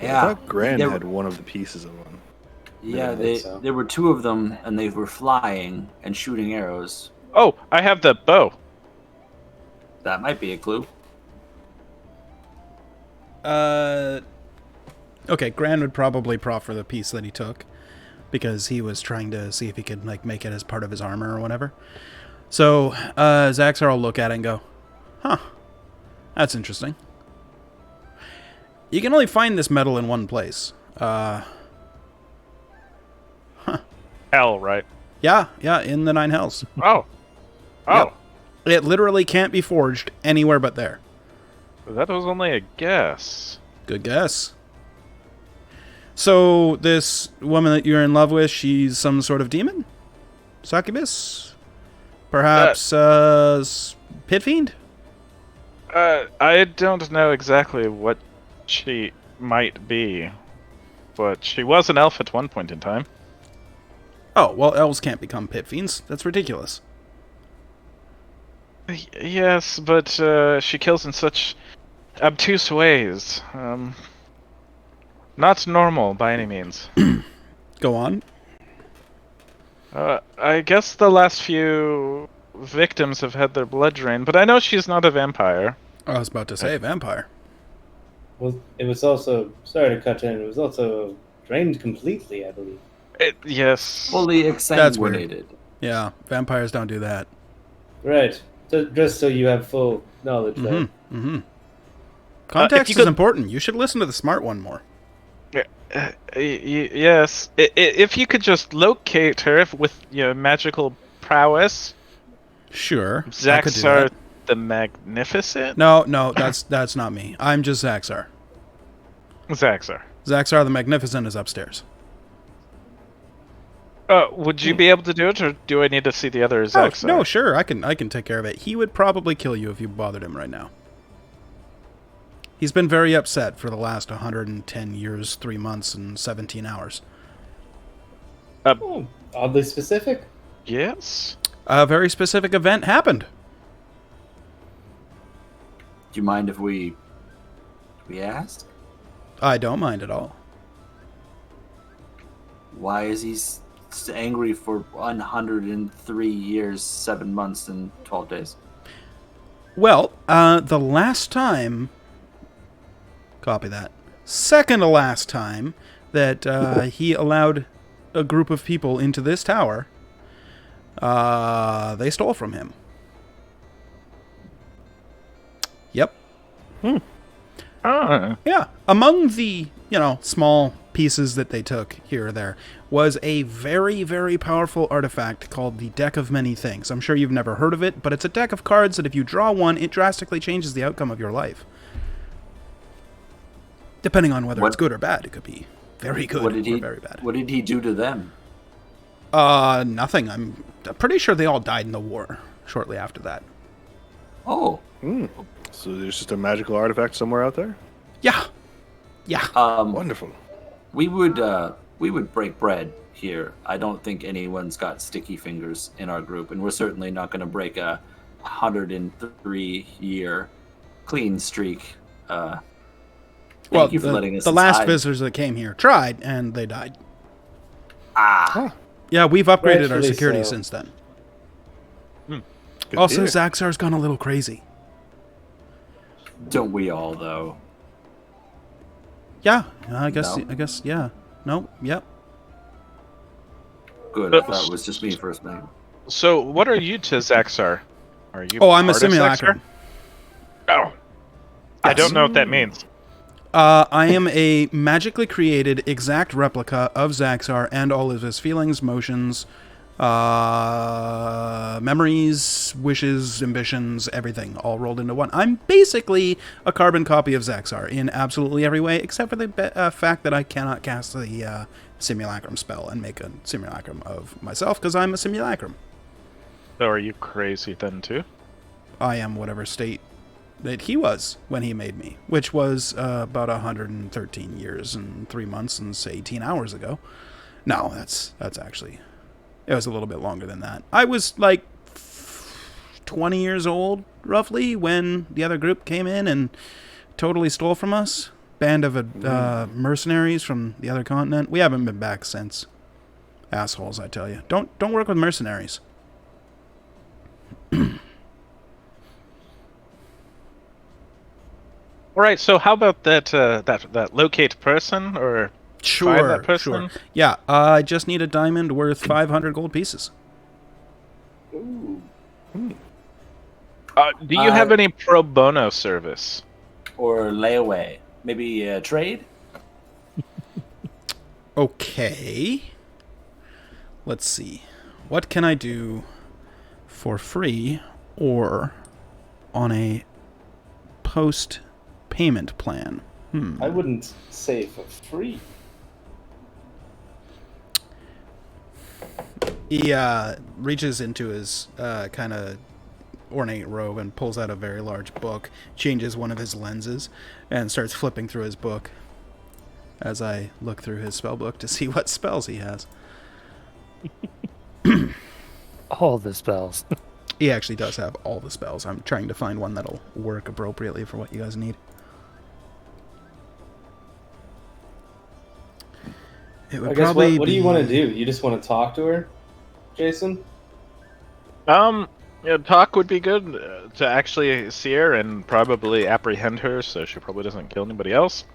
Yeah. I thought Gran There had were- one of the pieces of one. Yeah, I think so. there were 2 of them, and they were flying and shooting arrows. Oh, I have the bow. That might be a clue. Okay, Gran would probably proffer the piece that he took, because he was trying to see if he could, like, make it as part of his armor or whatever. So, Zaxar will look at it and go, huh, that's interesting. You can only find this metal in one place. Hell, right? Yeah, in the Nine Hells. Oh. Oh. Yep. It literally can't be forged anywhere but there. That was only a guess. Good guess. So, this woman that you're in love with, she's some sort of demon? Succubus? Perhaps, pit fiend? I don't know exactly what she might be, but she was an elf at one point in time. Oh, well, elves can't become pit fiends. That's ridiculous. Yes, but she kills in such obtuse ways. Not normal by any means. Go on. I guess the last few victims have had their blood drained, but I know she's not a vampire. I was about to say vampire. Well, it was also, sorry to cut in, it was also drained completely, I believe. Yes. Fully That's weird. exsanguinated. Yeah, vampires don't do that. Right. So, just so you have full knowledge there. Context you is could- important. You should listen to the smart one more. Yes. If you could just locate her with your magical prowess, Sure. I could do Zaxar that. the Magnificent? No, that's not me. I'm just Zaxar. Zaxar. Zaxar the Magnificent is upstairs. Would you be able to do it, or do I need to see the other Zaxar? Oh, no, sure. I can take care of it. He would probably kill you if you bothered him right now. He's been very upset for the last 110 years, 3 months, and 17 hours. Oh, oddly specific. Yes? A very specific event happened. Do you mind if we ask? I don't mind at all. Why is he angry for 103 years, 7 months, and 12 days? Well, the last time... Copy that. Second to last time that he allowed a group of people into this tower, they stole from him. Yep. Yeah. Among the, small pieces that they took here or there was a very, very powerful artifact called the Deck of Many Things. I'm sure you've never heard of it, but it's a deck of cards that if you draw one, it drastically changes the outcome of your life. Depending on whether it's good or bad. It could be very good or very bad. What did he do to them? Nothing. I'm pretty sure they all died in the war shortly after that. Oh, So there's just a magical artifact somewhere out there? Yeah. Yeah. Wonderful. we would break bread here. I don't think anyone's got sticky fingers in our group, and we're certainly not going to break a 103-year clean streak. Thank you for letting us the last inside. visitors that came here tried, and they died. Ah, Yeah, we've upgraded our Rightfully security so. since then. Good to Also, hear. Zaxar's gone a little crazy. don't we all though? Yeah, I guess. No. I guess. Yeah. No. Yep. Good. I thought it was just me first name. So, what are you to Zaxar? Are you? Oh, I'm a part of simulacrum. Zaxar? Oh, I don't know what that means. I am a magically created exact replica of Zaxar and all of his feelings, motions, memories, wishes, ambitions, everything, all rolled into one. I'm basically a carbon copy of Zaxar in absolutely every way, except for the fact that I cannot cast the simulacrum spell and make a simulacrum of myself, because I'm a simulacrum. So, are you crazy then too? I am whatever state that he was when he made me, which was about 113 years and 3 months and say 18 hours ago. No, that's actually, it was a little bit longer than that. I was like 20 years old, roughly, when the other group came in and totally stole from us. Band of mercenaries from the other continent. We haven't been back since. Assholes, I tell you. Don't work with mercenaries. All right. So, how about that locate person or find that person? Sure. Yeah, I just need a diamond worth 500 gold pieces. Ooh. Do you have any pro bono service? Or layaway. Maybe a trade? Okay. Let's see. What can I do for free or on a post-payment plan? I wouldn't say for free. He reaches into his kind of ornate robe and pulls out a very large book, changes one of his lenses, and starts flipping through his book as I look through his spell book to see what spells he has. All the spells. He actually does have all the spells. I'm trying to find one that'll work appropriately for what you guys need. It would I guess probably what do you want to be- do? You just want to talk to her, Jason? Yeah, talk would be good to actually see her and probably apprehend her, so she probably doesn't kill anybody else.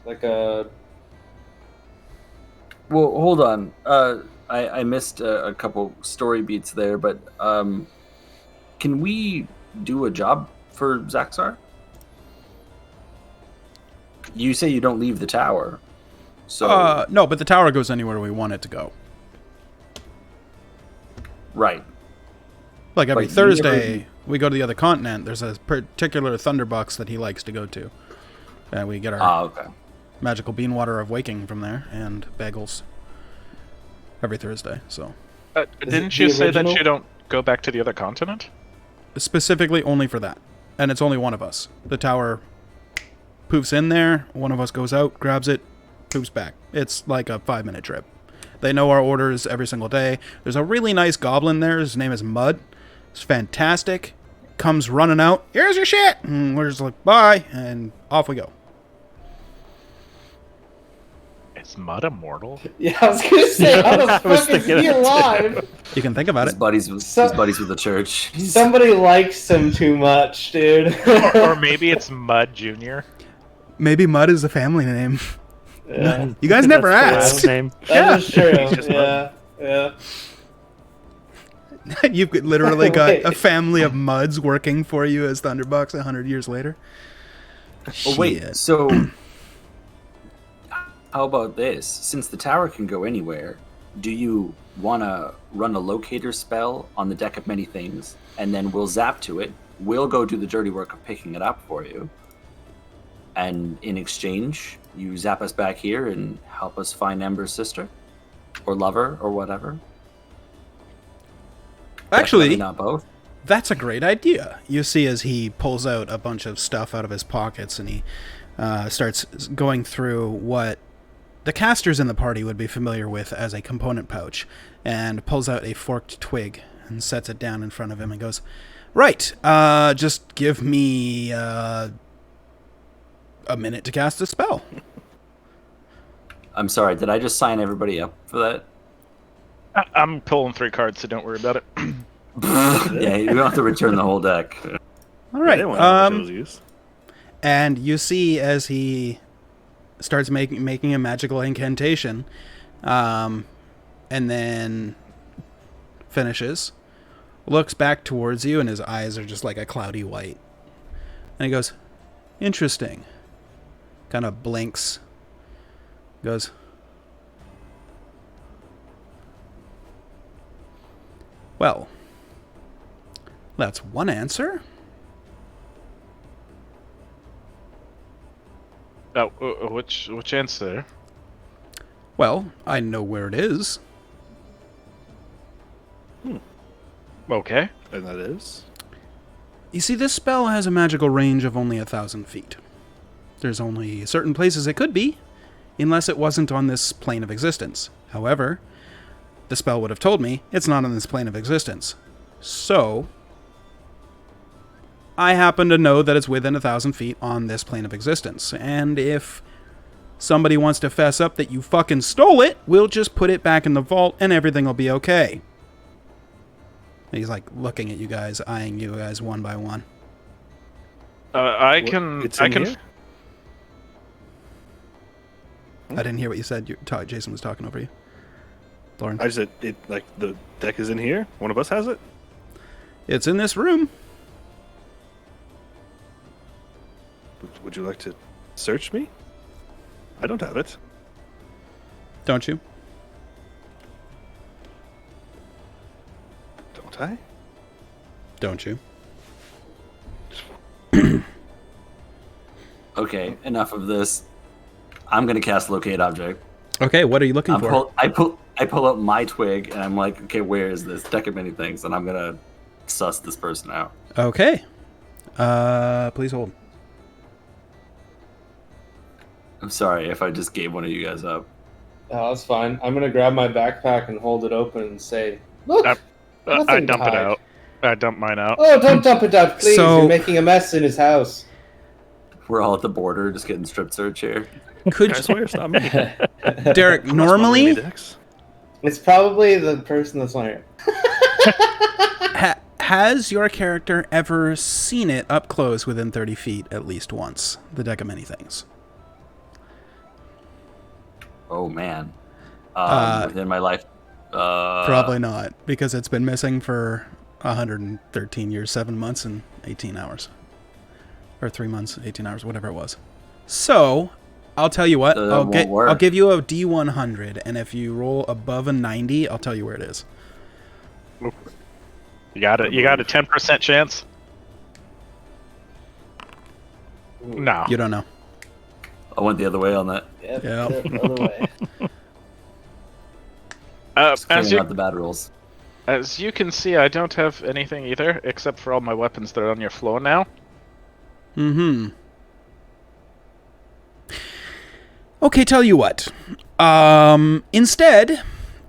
Like a Well, hold on. I missed a couple story beats there, but can we do a job for Zaxar? You say you don't leave the tower, so No, but the tower goes anywhere we want it to go. right. Like every Like, you Thursday, never- we go to the other continent. There's a particular Thunderbucks that he likes to go to. And we get our Ah, okay. magical bean water of waking from there and bagels every Thursday. So Didn't the you say that original? you don't go back to the other continent? specifically only for that. And it's only one of us. The tower poofs in there. One of us goes out, grabs it, poofs back. It's like a 5-minute trip. They know our orders every single day. There's a really nice goblin there. His name is Mud. It's fantastic. Comes running out. Here's your shit. And we're just like, bye. And off we go. Is Mud immortal? yeah. I was gonna say, how the I was fuck is thinking he it too. alive? You can think about His it. buddies with So- his buddies with the church. Somebody likes him too much, dude. Or maybe it's Mud Junior. Maybe Mud is the family name. yeah, You guys never That's asked. the last name. that is true. He's just Yeah. You've literally got Wait. a family of Muds working for you as Thunderbucks 100 years later. Oh wait, Shit. so how about this? Since the tower can go anywhere, do you want to run a locator spell on the deck of many things, and then we'll zap to it? We'll go do the dirty work of picking it up for you, and in exchange, you zap us back here and help us find Ember's sister, or lover, or whatever. Actually, not both. that's a great idea. You see as he pulls out a bunch of stuff out of his pockets and he starts going through what the casters in the party would be familiar with as a component pouch, and pulls out a forked twig and sets it down in front of him and goes, "Right, just give me a minute to cast a spell." I'm sorry, did I just sign everybody up for that? I'm pulling 3 cards, so don't worry about it. Yeah, you don't have to return the whole deck. All I right. didn't want to know what those use. And you see as he starts making a magical incantation, and then finishes, looks back towards you, and his eyes are just like a cloudy white. And he goes, "Interesting." Kind of blinks. Goes, "Well, that's one answer." Oh, which answer? "Well, I know where it is." Okay. And that is? You see, this spell has a magical range of only 1,000 feet. There's only certain places it could be, unless it wasn't on this plane of existence. However, the spell would have told me it's not on this plane of existence. So, I happen to know that it's within 1,000 feet on this plane of existence. And if somebody wants to fess up that you fucking stole it, we'll just put it back in the vault and everything will be okay. And he's like looking at you guys, eyeing you guys one by one. I can. It's I in can. here? I didn't hear what you said. Jason was talking over you. Lauren. I just said, like, the deck is in here? One of us has it? It's in this room. Would you like to search me? I don't have it. Don't you? Don't I? Don't you? Okay, enough of this. I'm gonna cast Locate Object. Okay, what are you looking for? I pull up my twig and I'm like, okay, where is this deck of many things? And I'm gonna suss this person out. Okay. Please hold. I'm sorry if I just gave one of you guys up. Oh, that's fine. I'm gonna grab my backpack and hold it open and say, "Look, I nothing dump to it hide." out. I dump mine out. Oh, don't dump it out, please. So- You're making a mess in his house. We're all at the border just getting strip search here. Could I swear it's not me. Derek, Rainy normally, decks. It's probably the person that's on here. has your character ever seen it up close within 30 feet at least once? The deck of many things. Oh man. Within my life. Probably not, because it's been missing for 113 years, 7 months, and 18 hours. Or 3 months, 18 hours, whatever it was. So, I'll tell you what, That won't work. I'll give you a D100, and if you roll above a 90, I'll tell you where it is. You got it. You got a 10% chance. No. You don't know. I went the other way on that. Yep, Yeah. the other way. Just As clearing you out the bad rules. as you can see, I don't have anything either, except for all my weapons that are on your floor now. Mm-hmm. Okay, tell you what. Instead,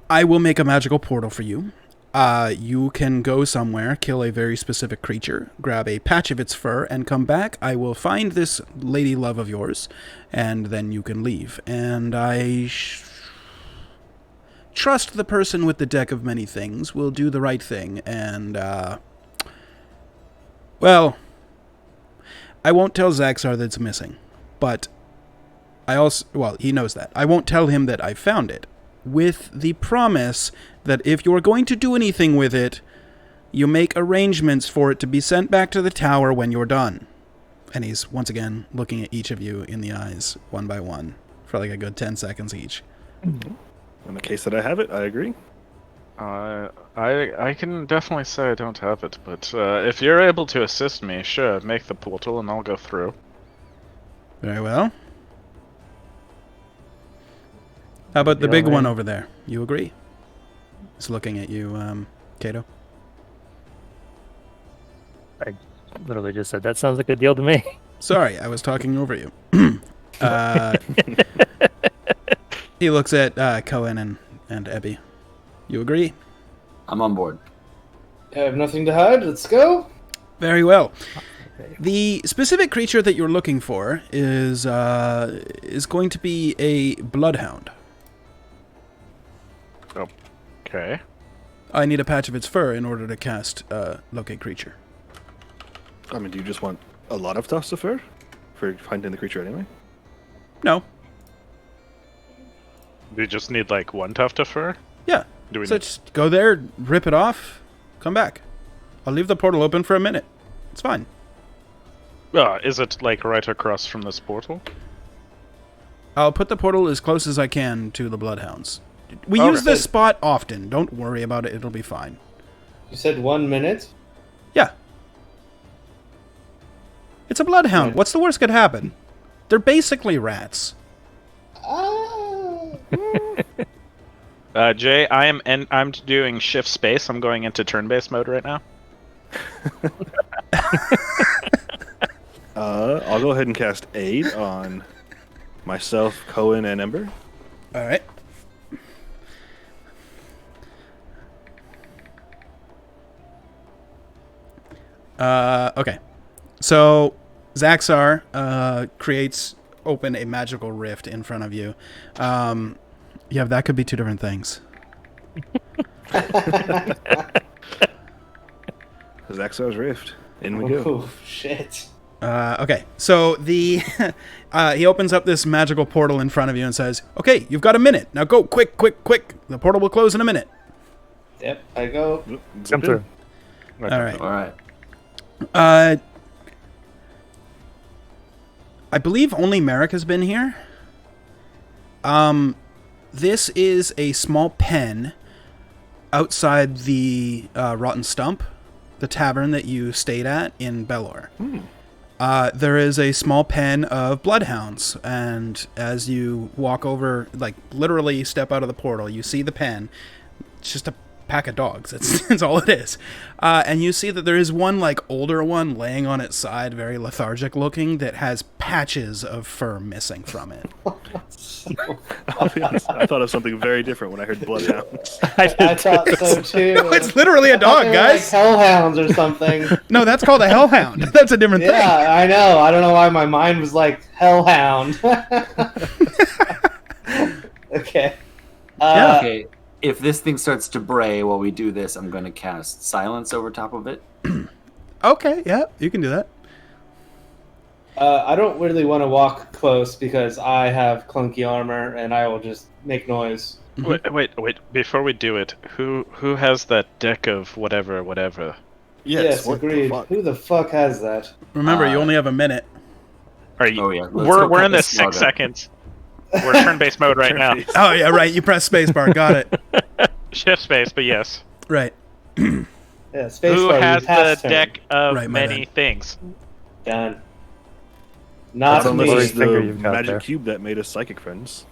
I will make a magical portal for you. You can go somewhere, kill a very specific creature, grab a patch of its fur, and come back. I will find this lady love of yours, and then you can leave. And I trust the person with the deck of many things will do the right thing, and, well, I won't tell Zaxar that it's missing, but I also, well, he knows that. I won't tell him that I found it, with the promise that if you're going to do anything with it, you make arrangements for it to be sent back to the tower when you're done. And he's, once again, looking at each of you in the eyes, one by one, for like a good 10 seconds each. In the case that I have it, I agree. I can definitely say I don't have it, but if you're able to assist me, sure, make the portal and I'll go through. Very well. How about the Yeah, big one right. over there? You agree? He's looking at you, Kato. I literally just said that sounds like a deal to me. Sorry, I was talking over you. uh, he looks at Cohen and Ebby. You agree? I'm on board. I have nothing to hide. Let's go. Very well. The specific creature that you're looking for is going to be a bloodhound. Okay. I need a patch of its fur in order to cast locate creature. I mean, do you just want a lot of tufts of fur for finding the creature anyway? No. We just need like one tuft of fur. Yeah. Do we So need... just go there, rip it off, come back. I'll leave the portal open for a minute. It's fine. Is it like right across from this portal? I'll put the portal as close as I can to the bloodhounds. We Okay. use this spot often. Don't worry about it. It'll be fine. You said 1 minute. Yeah. It's a bloodhound. Yeah. What's the worst could happen? They're basically rats. Jay, I'm doing shift space. I'm going into turn-based mode right now. I'll go ahead and cast Aid on myself, Cohen, and Ember. All right. Okay. So Zaxar creates open a magical rift in front of you. Yeah, that could be two different things. Zaxar's Rift. In we go. Oh, shit. Okay, so the he opens up this magical portal in front of you and says, "Okay, you've got a minute. Now go, quick, quick, quick. The portal will close in a minute." Yep, I go. Zip Come in. through. All right. All right. I believe only Merrick has been here. This is a small pen outside the Rotten Stump, the tavern that you stayed at in Belor. There is a small pen of bloodhounds, and as you walk over, like literally step out of the portal, you see the pen. It's just a pack of dogs. That's all it is. And you see that there is one like older one laying on its side, very lethargic looking, that has patches of fur missing from it. I'll be honest, I thought of something very different when I heard bloodhounds. I thought so too. No, it's literally a I thought dog, they were guys. Like hellhounds or something. No, that's called a hellhound. That's a different thing. Yeah, I know. I don't know why my mind was like hellhound. Okay. Yeah. Okay. If this thing starts to bray while we do this, I'm going to cast silence over top of it. Okay, yeah, you can do that. I don't really want to walk close because I have clunky armor and I will just make noise. Wait! Before we do it, who has that deck of whatever? Yes, what the agreed. fuck? Who the fuck has that? Remember, you only have a minute. Are you? Oh, yeah. Let's We're go in cut this this 6 log out. seconds. We're turn-based mode right now. Oh, yeah, right. You press spacebar. Got it. Shift space, but yes. Right. Yeah, space Who bar, you has the pass turn. deck of Right, my many bad. things? Done. Not That's unless me. it's Finger the you've got magic there. cube that made us psychic friends.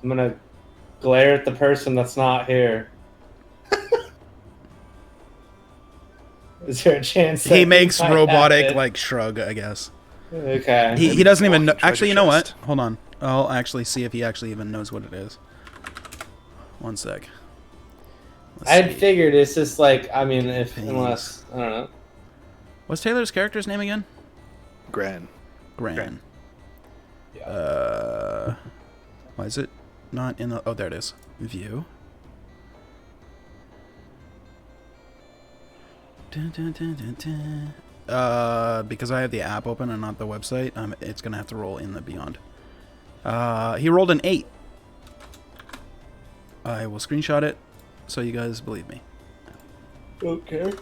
I'm gonna glare at the person that's not here. Is there a chance that He makes might have robotic, it? like, shrug, I guess. Okay. He doesn't even know. Walking treasure Actually, you know what? chest. Hold on. I'll actually see if he actually even knows what it is. One sec. Let's I'd see. figured it's just like, I mean, if Please. unless I don't know. What's Taylor's character's name again? Gran. Gran. Yeah. Why is it not in the... Oh, there it is. View. Dun, dun, dun, dun, dun. Because I have the app open and not the website, it's going to have to roll in the Beyond. He rolled an 8. I will screenshot it so you guys believe me. Okay.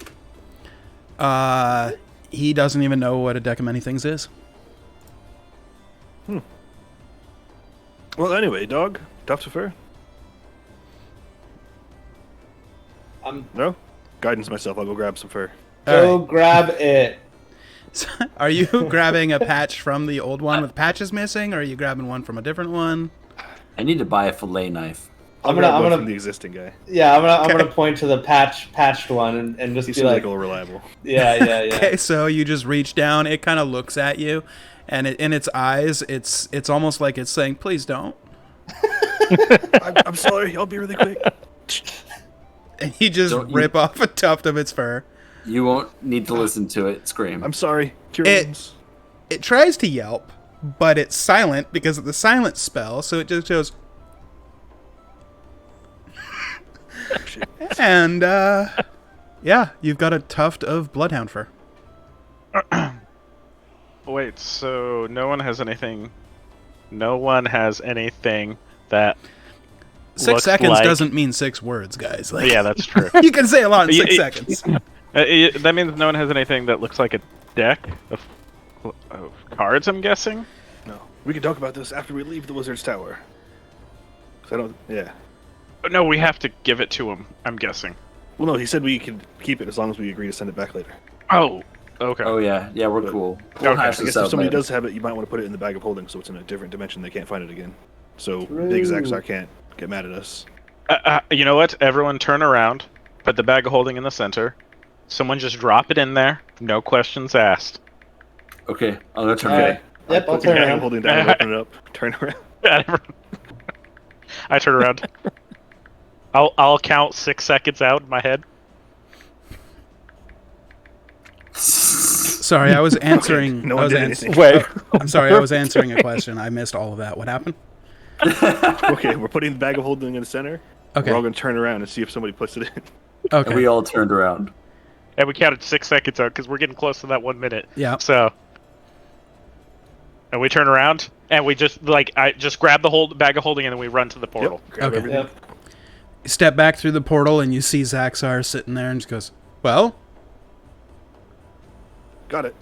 He doesn't even know what a deck of many things is. Well, anyway, dog. Tufts of fur? I'm No? Guidance myself. I'll go grab some fur. go Alright. grab it. Are you grabbing a patch from the old one with patches missing, or are you grabbing one from a different one? I need to buy a fillet knife. I'll grab one from the existing guy. Yeah, I'm gonna point to the patched one and just He be seems like, like all reliable. yeah. Okay, so you just reach down. It kind of looks at you, and in its eyes, it's almost like it's saying, "Please don't." I'm sorry. I'll be really quick. And you just rip off a tuft of its fur. You won't need to listen to it scream. I'm sorry. Curious. It tries to yelp, but it's silent because of the silence spell. So it just goes. And yeah, you've got a tuft of bloodhound fur. Wait, so no one has anything. No one has anything that. 6 seconds like... doesn't mean 6 words, guys. Like, Yeah, that's true. you can say a lot in 6 seconds. That means no one has anything that looks like a deck of cards, I'm guessing? No. We can talk about this after we leave the Wizard's Tower. 'Cause I don't... Yeah. No, we have to give it to him, I'm guessing. Well, no, he said we could keep it as long as we agree to send it back later. Oh, okay. Oh yeah, we're cool. Okay, We'll I hash guess this if out somebody later. does have it, you might want to put it in the bag of holding so it's in a different dimension. They can't find it again. So True. Big Zaxar can't get mad at us. You know what? Everyone turn around. Put the bag of holding in the center. Someone just drop it in there. No questions asked. Okay, I'm gonna turn All around. right. Yep, I'll Put the turn bag of around. holding down and open it up. Turn around. I turn around. I'll count 6 seconds out in my head. Sorry, I was answering. No I one was did ans- anything. Wait. I'm sorry, I was answering a question. I missed all of that. What happened? Okay, we're putting the bag of holding in the center. Okay. We're all going to turn around and see if somebody puts it in. Okay. And we all turned around. And we counted 6 seconds out because we're getting close to that 1 minute. Yeah. So. And we turn around and we just I just grab the bag of holding and then we run to the portal. Yep, grab Okay. everything. Yep. You step back through the portal and you see Zaxar sitting there and just goes, "Well, Got it.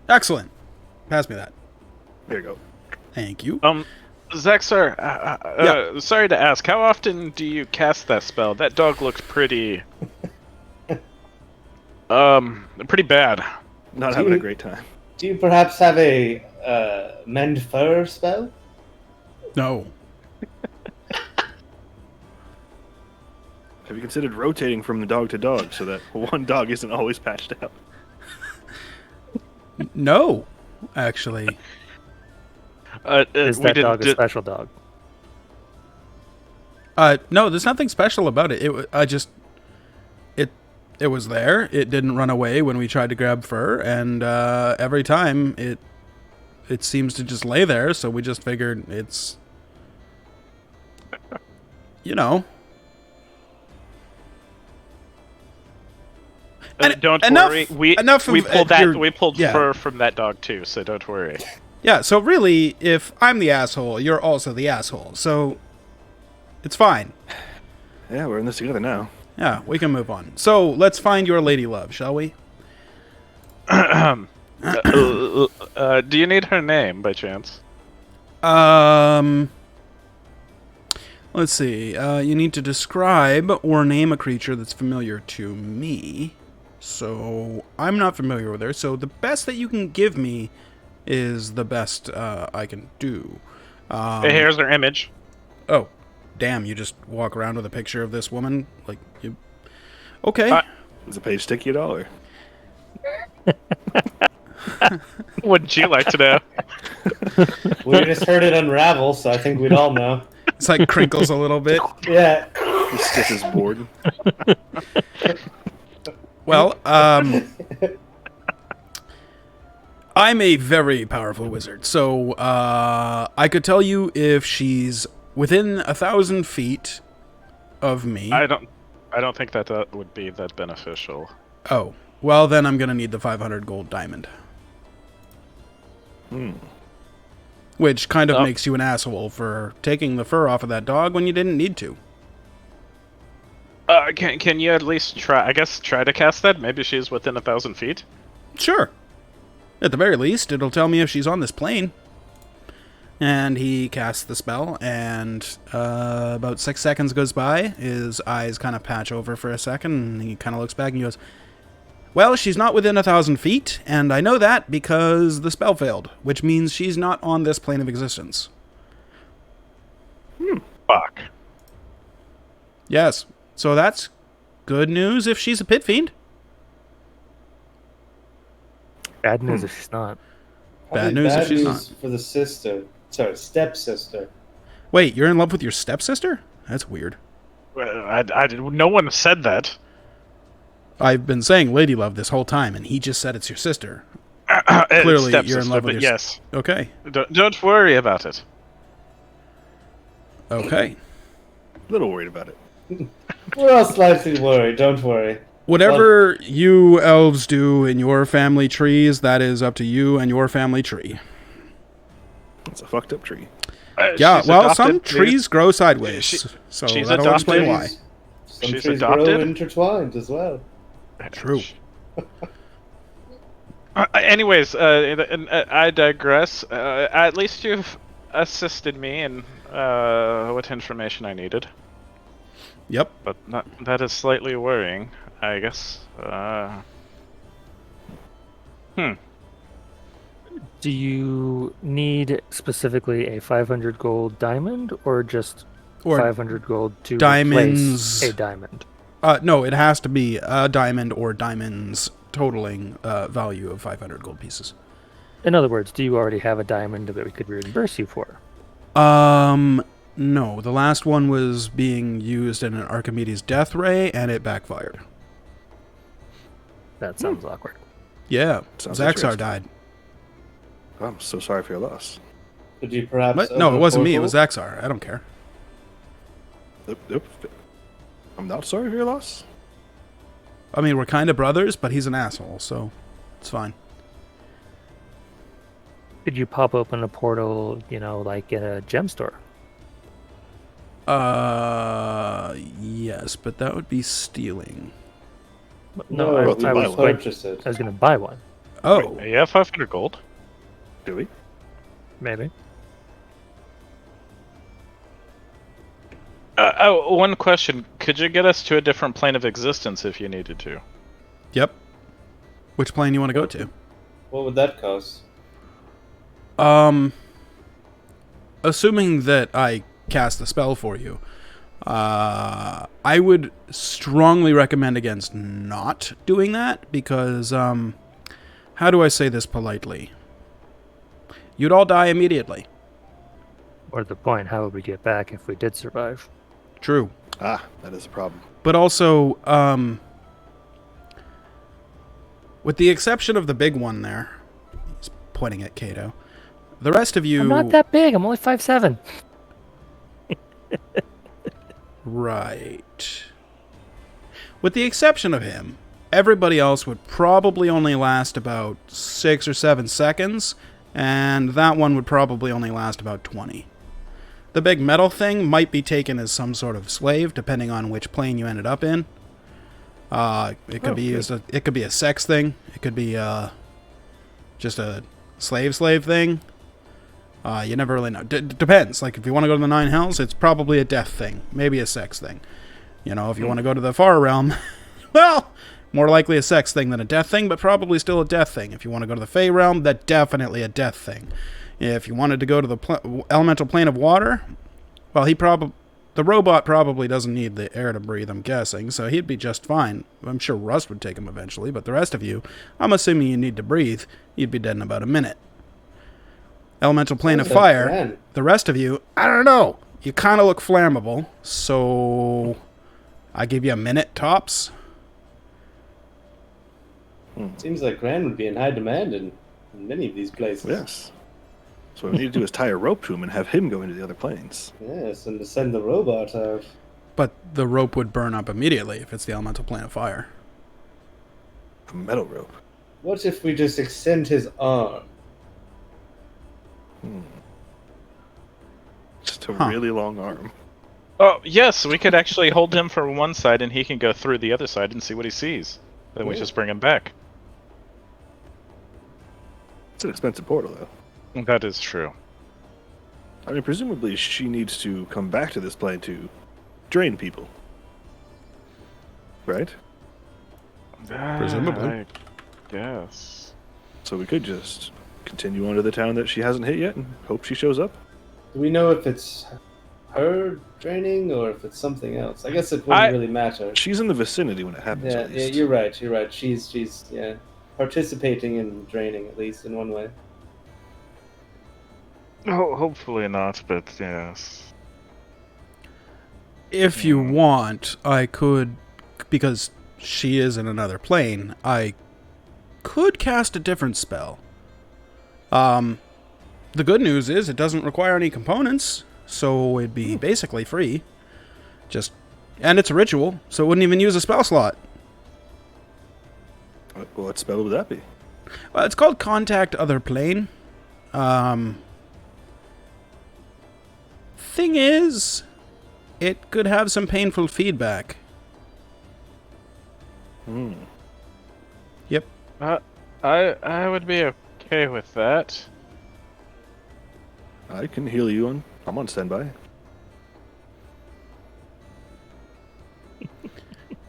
excellent. Pass me that. There you go. Thank you." Zaxar, sorry to ask, how often do you cast that spell? That dog looks pretty... pretty bad. Not having a great time. Do you perhaps have a mend fur spell? No. Have you considered rotating from the dog to dog so that one dog isn't always patched out? No, actually. Is that dog a special dog? No, there's nothing special about it. It was there. It didn't run away when we tried to grab fur, and every time it seems to just lay there. So we just figured it's, you know. Don't enough- worry. We enough of, pulled we pulled yeah. fur from that dog too, so don't worry. Yeah. So really, if I'm the asshole, you're also the asshole. So it's fine. Yeah, we're in this together now. Yeah, we can move on. So let's find your lady love, shall we? Do you need her name by chance? Let's see. You need to describe or name a creature that's familiar to me. So I'm not familiar with her. So the best that you can give me is the best I can do. Here's her image. Oh, damn! You just walk around with a picture of this woman, like you. Okay. Is the page sticky at all? Or? Wouldn't you like to know? We just heard it unravel, so I think we'd all know. It's like crinkles a little bit. Yeah. He stiff his board. Well, I'm a very powerful wizard, so I could tell you if she's within 1,000 feet of me. I don't think that would be that beneficial. Oh, well then I'm gonna need the 500 gold diamond. Which kind of makes you an asshole for taking the fur off of that dog when you didn't need to. Can you at least try? I guess try to cast that. Maybe she's within 1,000 feet. Sure. At the very least, it'll tell me if she's on this plane. And he casts the spell, and about 6 seconds goes by. His eyes kind of patch over for a second, and he kind of looks back and he goes, "Well, she's not within 1,000 feet, and I know that because the spell failed, which means she's not on this plane of existence." Fuck. Yes. So that's good news if she's a pit fiend. Bad news if she's not. Bad news if she's not. for the sister. Sorry, stepsister. Wait, you're in love with your stepsister? That's weird. Well, no one said that. I've been saying lady love this whole time, and he just said it's your sister. Clearly, you're in love with your yes. Okay. Don't worry about it. Okay. A little worried about it. We're all slightly worried. Don't worry. Whatever you elves do in your family trees, that is up to you and your family tree. It's a fucked up tree. Yeah, She's well, adopted. some trees grow sideways, so she's that'll explain adopted. why. Some She's trees adopted? grow intertwined as well. True. Anyways, I digress. At least you've assisted me in what information I needed, Yep. but that is slightly worrying, I guess. Do you need specifically a 500 gold diamond, or just Or 500 gold to diamonds. replace a diamond? No, it has to be a diamond or diamonds totaling value of 500 gold pieces. In other words, do you already have a diamond that we could reimburse you for? No. The last one was being used in an Archimedes death ray, and it backfired. That sounds awkward. Yeah, Sounds Zaxar interesting. died. I'm so sorry for your loss. Could you perhaps? What? open No, it a wasn't me. It portal? was Zaxar. I don't care. Yep. I'm not sorry for your loss. I mean, we're kind of brothers, but he's an asshole, so it's fine. Could you pop open a portal, like in a gem store? Yes, but that would be stealing. No, Well, I to buy was one. going, Purchase it. I was going to buy one, Oh, Wait, yeah, 500 gold. Do we? maybe. One question: could you get us to a different plane of existence if you needed to? yep. Which plane you want to go to? What would that cost? Assuming that I cast the spell for you, I would strongly recommend against not doing that because, how do I say this politely? You'd all die immediately. Or the point, how would we get back if we did survive? True. Ah, that is a problem. But also, with the exception of the big one there, he's pointing at Kato, the rest of you... I'm not that big. I'm only 5'7". Right. With the exception of him, everybody else would probably only last about 6 or 7 seconds, and that one would probably only last about 20. The big metal thing might be taken as some sort of slave, depending on which plane you ended up in. It could be used. It could be a sex thing. It could be just a slave thing. You never really know. Depends. Like, if you want to go to the Nine Hells, it's probably a death thing. Maybe a sex thing. If you want to go to the Far Realm, well, more likely a sex thing than a death thing, but probably still a death thing. If you want to go to the Fey Realm, that's definitely a death thing. If you wanted to go to the elemental plane of water, well, the robot probably doesn't need the air to breathe, I'm guessing, so he'd be just fine. I'm sure Rust would take him eventually, but the rest of you, I'm assuming you need to breathe, you'd be dead in about a minute. Elemental plane of Sounds like fire, Raen. the rest of you, I don't know. You kind of look flammable, so I give you a minute tops. Seems like Raen would be in high demand in many of these places. Yes. So what we need to do is tie a rope to him and have him go into the other planes. Yes, and to send the robot out. But the rope would burn up immediately if it's the elemental plane of fire. A metal rope. What if we just extend his arm? Just a Huh. really long arm. Oh, yes, we could actually hold him from one side and he can go through the other side and see what he sees. Then we Yeah. just bring him back. It's an expensive portal, though. That is true. I mean, presumably she needs to come back to this plane to drain people. Right? Presumably. Yes. So we could just continue on to the town that she hasn't hit yet and hope she shows up. Do we know if it's her draining or if it's something else. I guess it wouldn't really matter. She's in the vicinity when it happens. Yeah, at yeah, least. you're right. You're right. She's participating in draining at least in one way. Oh, hopefully not, but yes. If you want, I could, because she is in another plane, I could cast a different spell. The good news is it doesn't require any components, so it'd be basically free. And it's a ritual, so it wouldn't even use a spell slot. What spell would that be? Well, it's called Contact Other Plane. Thing is, it could have some painful feedback. Yep. I would be okay with that. I can heal you. I'm on standby.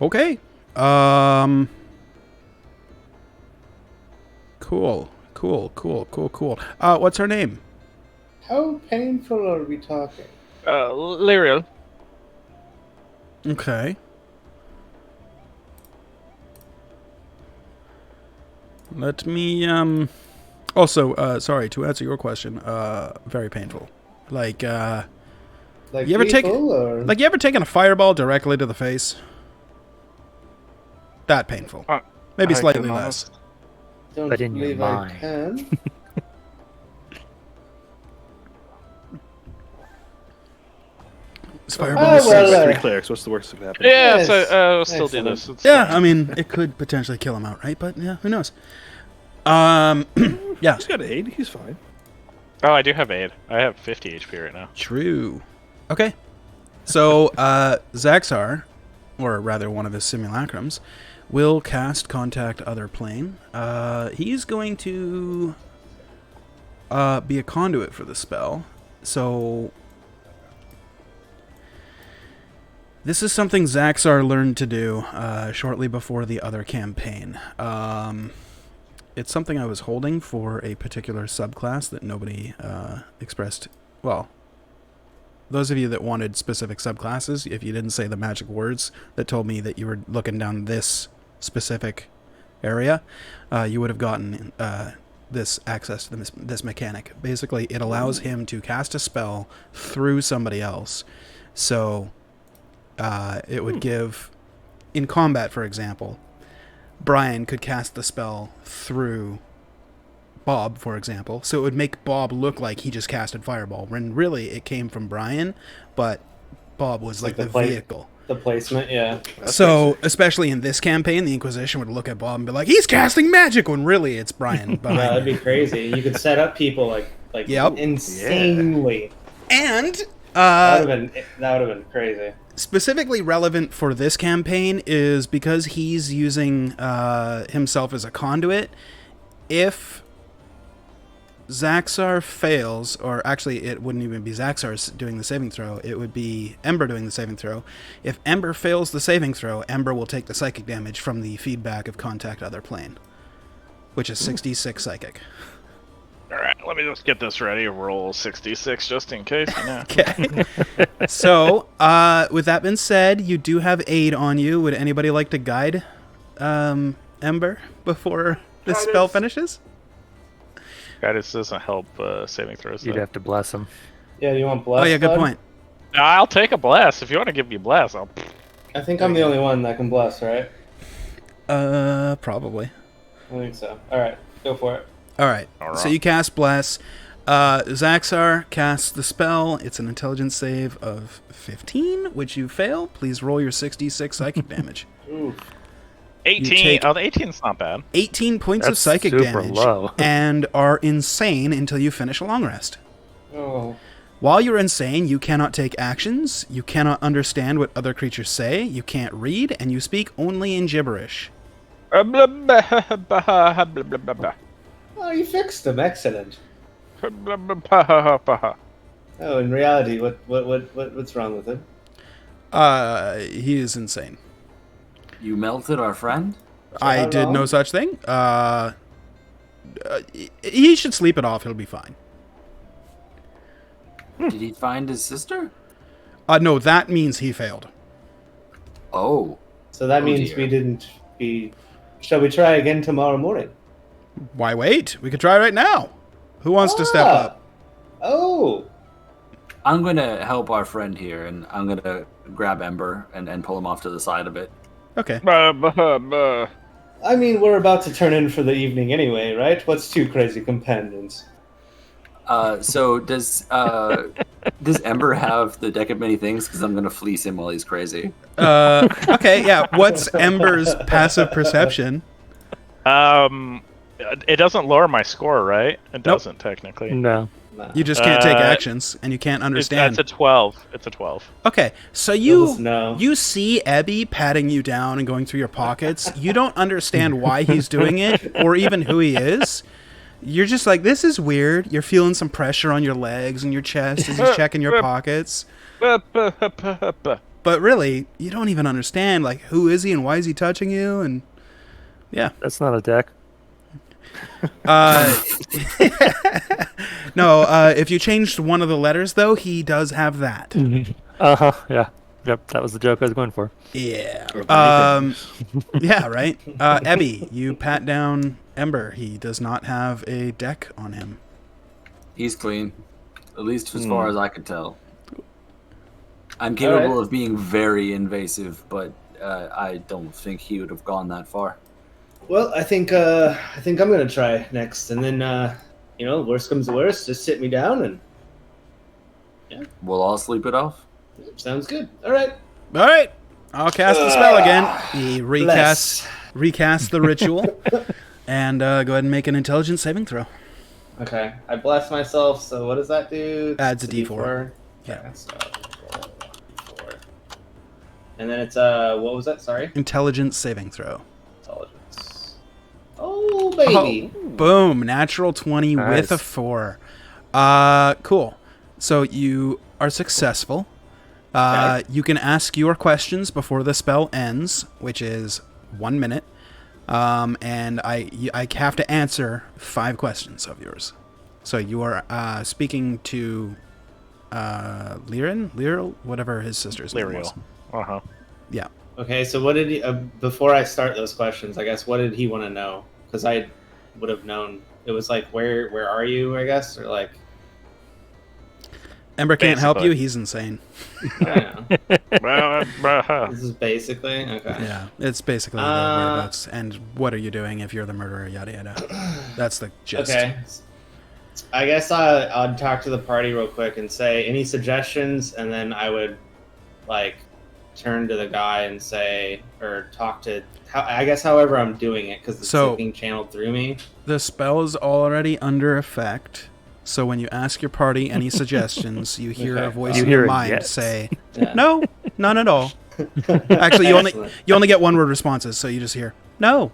Okay. Cool. What's her name? How painful are we talking? Lyriel. Okay. Let me, Also, sorry, to answer your question, very painful. Like, Like you ever lethal, or you ever taken a fireball directly to the face? That painful. Maybe I slightly can less. don't But in your believe I mind. can. Fireballs. well, Three clerics. What's the worst that could happen? Yeah, Yes. so I'll still do Excellent. this. It's Yeah, fine. I mean, it could potentially kill him outright, but yeah, who knows? Yeah, He's got 8. He's fine. Oh, I do have aid. I have 50 HP right now. true. Okay. So, Zaxar, or rather one of his simulacrums, will cast Contact Other Plane. He's going to be a conduit for the spell. So, this is something Zaxar learned to do shortly before the other campaign. It's something I was holding for a particular subclass that nobody expressed. Well, those of you that wanted specific subclasses, if you didn't say the magic words that told me that you were looking down this specific area, you would have gotten this access to this mechanic. Basically, it allows him to cast a spell through somebody else. So, it would give, in combat, for example, Brian could cast the spell through Bob, for example. So it would make Bob look like he just casted Fireball, when really it came from Brian, but Bob was like the vehicle. The placement, yeah. So, especially in this campaign, the Inquisition would look at Bob and be like, he's casting magic, when really it's Brian. Yeah, that'd be crazy. You could set up people like Yep. insanely. And That would have been crazy. specifically relevant for this campaign is because he's using himself as a conduit. If Zaxar fails, or actually it wouldn't even be Zaxar doing the saving throw, it would be Ember doing the saving throw. If Ember fails the saving throw, Ember will take the psychic damage from the feedback of Contact Other Plane, which is 66 psychic. Alright, let me just get this ready. Roll 66 just in case, you know. Okay. So, with that being said, you do have aid on you. Would anybody like to guide Ember before this spell finishes? Guidance doesn't help saving throws. You'd though. have to bless him. Yeah, you want blast? Oh yeah, good bud? point. I'll take a blast. If you want to give me a blast, I'll... I think I'm the only one that can bless, right? Probably. I think so. All right, go for it. All right. All So right. you cast Bless. Zaxar casts the spell. It's an intelligence save of 15, which you fail. Please roll your 66 psychic damage. Ooh. 18. take- Oh, the 18's not bad. 18 points of That's psychic super damage low. and are insane until you finish a long rest. Oh. While you're insane, you cannot take actions, you cannot understand what other creatures say, you can't read, and you speak only in gibberish. Blah, blah, blah, blah, blah, blah, blah. Oh, you fixed them. Excellent. Blah, blah, blah, blah. Oh, in reality, what's wrong with him? He is insane. You melted our friend? I how did no long? such thing. He should sleep it off, he'll be fine. Did he find his sister? No, that means he failed. Oh, So that Oh, means dear. Shall we try again tomorrow morning? Why wait? We could try right now. Who wants to step up? Oh. I'm going to help our friend here, and I'm going to grab Ember and pull him off to the side a bit. Okay. I mean, we're about to turn in for the evening anyway, right? What's two crazy companions? So does Ember have the deck of many things? Because I'm going to fleece him while he's crazy. Okay, yeah. What's Ember's passive perception? It doesn't lower my score, right? It doesn't technically. No. Nah. You just can't take actions, and you can't understand. That's a 12. It's a 12. Okay, so No. you see Ebby patting you down and going through your pockets. You don't understand why he's doing it, or even who he is. You're just like, this is weird. You're feeling some pressure on your legs and your chest as he's checking your pockets. But really, you don't even understand, like, who is he and why is he touching you? And yeah. That's not a deck. No, if you changed one of the letters, though, he does have that. Uh-huh, yeah. Yep, that was the joke I was going for. Yeah. Or many things. Yeah, right? Ebby, you pat down Ember. He does not have a deck on him. He's clean, at least as far as I could tell. I'm capable of being very invasive, but I don't think he would have gone that far. Well, I think I'm gonna try next, and then worst comes to worst, just sit me down, and We'll all sleep it off. sounds good. All right. All right. I'll cast the spell again. He recasts the ritual. And go ahead and make an intelligence saving throw. Okay, I bless myself. So what does that do? Adds a It's D4. Yeah. So, D4. And then it's what was that? Sorry. Intelligence saving throw. Intelligence. Oh baby. Oh, boom. Natural 20 Nice. with a 4. Cool. So you are successful. Okay. You can ask your questions before the spell ends, which is 1 minute. And I have to answer 5 questions of yours. So you are speaking to Lyral, whatever his sister's name was. Uh-huh. Yeah. Okay, so what did he? Before I start those questions, I guess what did he want to know? Because I would have known. It was like, where are you? I guess, or like. Ember can't help you. Basically. He's insane. I don't know. This is basically okay. Yeah, it's basically the whereabouts and what are you doing if you're the murderer, yada yada. That's the gist. Okay. I guess I'd talk to the party real quick and say any suggestions, and then I would like turn to the guy and say, or talk to. I guess however I'm doing it because it's like being channeled through me. The spell is already under effect, so when you ask your party any suggestions, you hear a voice You in hear your a mind yes. say, Yeah. "No, none at all." Actually, you Excellent. only get one word responses, so you just hear "No."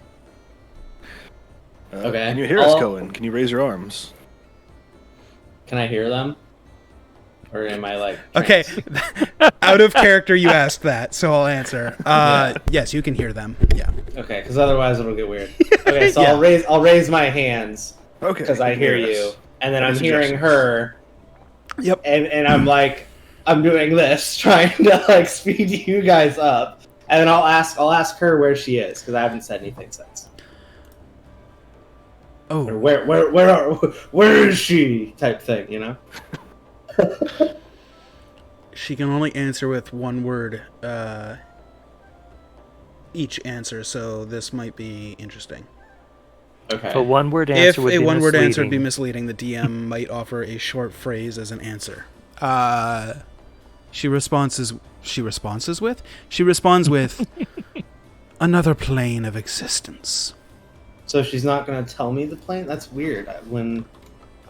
Okay. Can you hear us, Cohen? Can you raise your arms? Can I hear them? Or am I like? Okay, out of character, you asked that, so I'll answer. Yes, you can hear them. Yeah. Okay, because otherwise it'll get weird. Okay, so Yeah. I'll raise my hands Okay. because I hear Yes. you, and then Any I'm hearing suggestions? her, Yep. and I'm like, I'm doing this, trying to like speed you guys up, and then I'll ask her where she is because I haven't said anything since. Or Oh, where is she? Type thing, you know. she can only answer with one word each answer, so this might be interesting. Okay. A one-word answer If would a be one-word answer would be misleading. misleading, the DM might offer a short phrase as an answer. She responds with another plane of existence. So she's not gonna tell me the plane? That's weird. I'd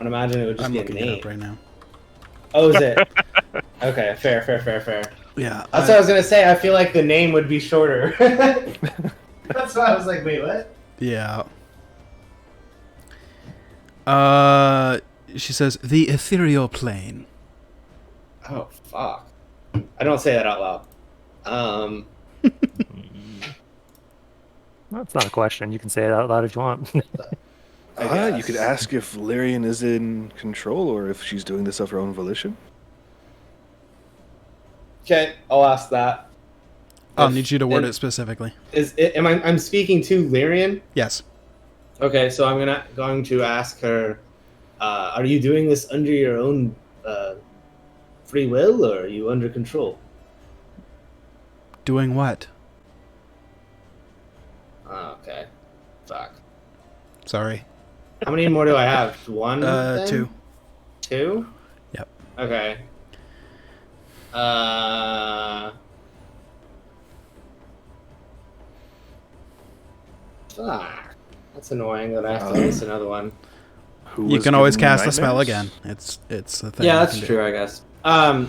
imagine it would just I'm be a looking it name. up right now. Oh, is it? Okay, fair. Yeah. That's what I was gonna say. I feel like the name would be shorter. That's why I was like, wait, what? Yeah. She says the ethereal plane. Oh fuck! I don't say that out loud. Well, it's not a question. You can say it out loud if you want. I You could guess. ask if Lyrian is in control or if she's doing this of her own volition. Okay, I'll ask that. I'll If- need you to word and it specifically. I'm speaking to Lyrian? Yes. Okay, so I'm going to ask her, are you doing this under your own free will, or are you under control? Doing what? Oh, okay. Fuck. Sorry. How many more do I have? One? then? 2. 2? Yep. Okay. Fuck. That's annoying that I have to miss another one. Who You was can always given cast the spell nightmares? again. It's a thing. Yeah, you that's can do. true, I guess.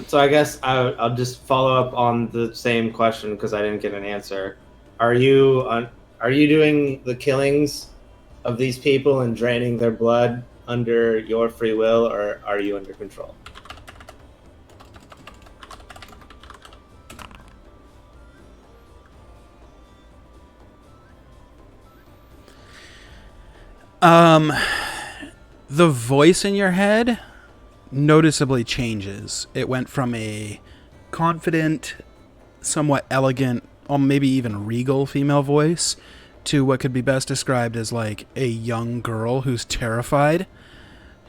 So I guess I'll just follow up on the same question because I didn't get an answer. Are you doing the killings of these people and draining their blood under your free will, or are you under control? The voice in your head noticeably changes. It went from a confident, somewhat elegant, or maybe even regal female voice to what could be best described as like a young girl who's terrified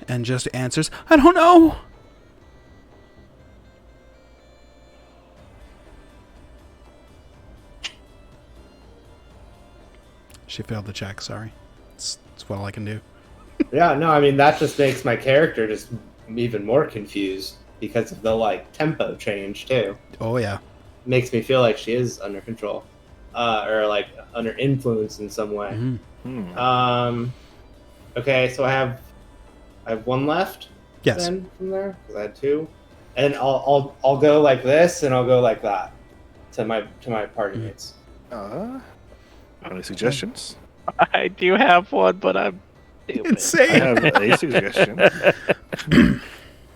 and just answers, "I don't know." She failed the check, sorry. It's what all I can do. Yeah, no, I mean that just makes my character just even more confused because of the like tempo change too. Oh yeah. Makes me feel like she is under control, or like under influence in some way. Okay, so I have one left. Yes. Then from there, because I had 2, and I'll go like this, and I'll go like that to my party mates. Any suggestions? I do have one, but I'm stupid. I Insane. have a suggestion.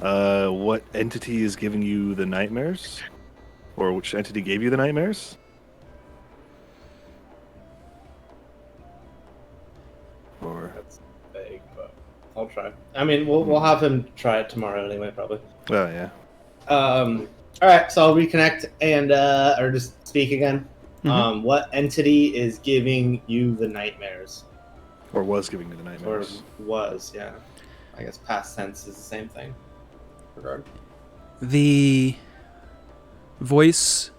What entity is giving you the nightmares? Or which entity gave you the nightmares? Or That's vague, but I'll try. I mean, we'll have him try it tomorrow anyway, probably. oh yeah. All right, so I'll reconnect and or just speak again. What entity is giving you the nightmares? Or was giving you the Or nightmares. was, yeah. I guess past tense is the same thing. Regard. The voice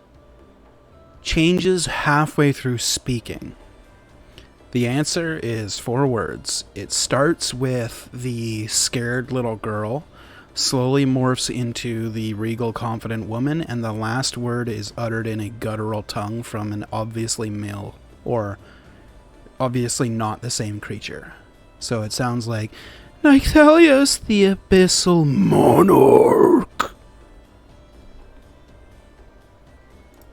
changes halfway through speaking. The answer is 4 words. It starts with the scared little girl, slowly morphs into the regal, confident woman, and the last word is uttered in a guttural tongue from an obviously male, or obviously not the same creature. So it sounds like, Nythelios, the Abyssal Monarch.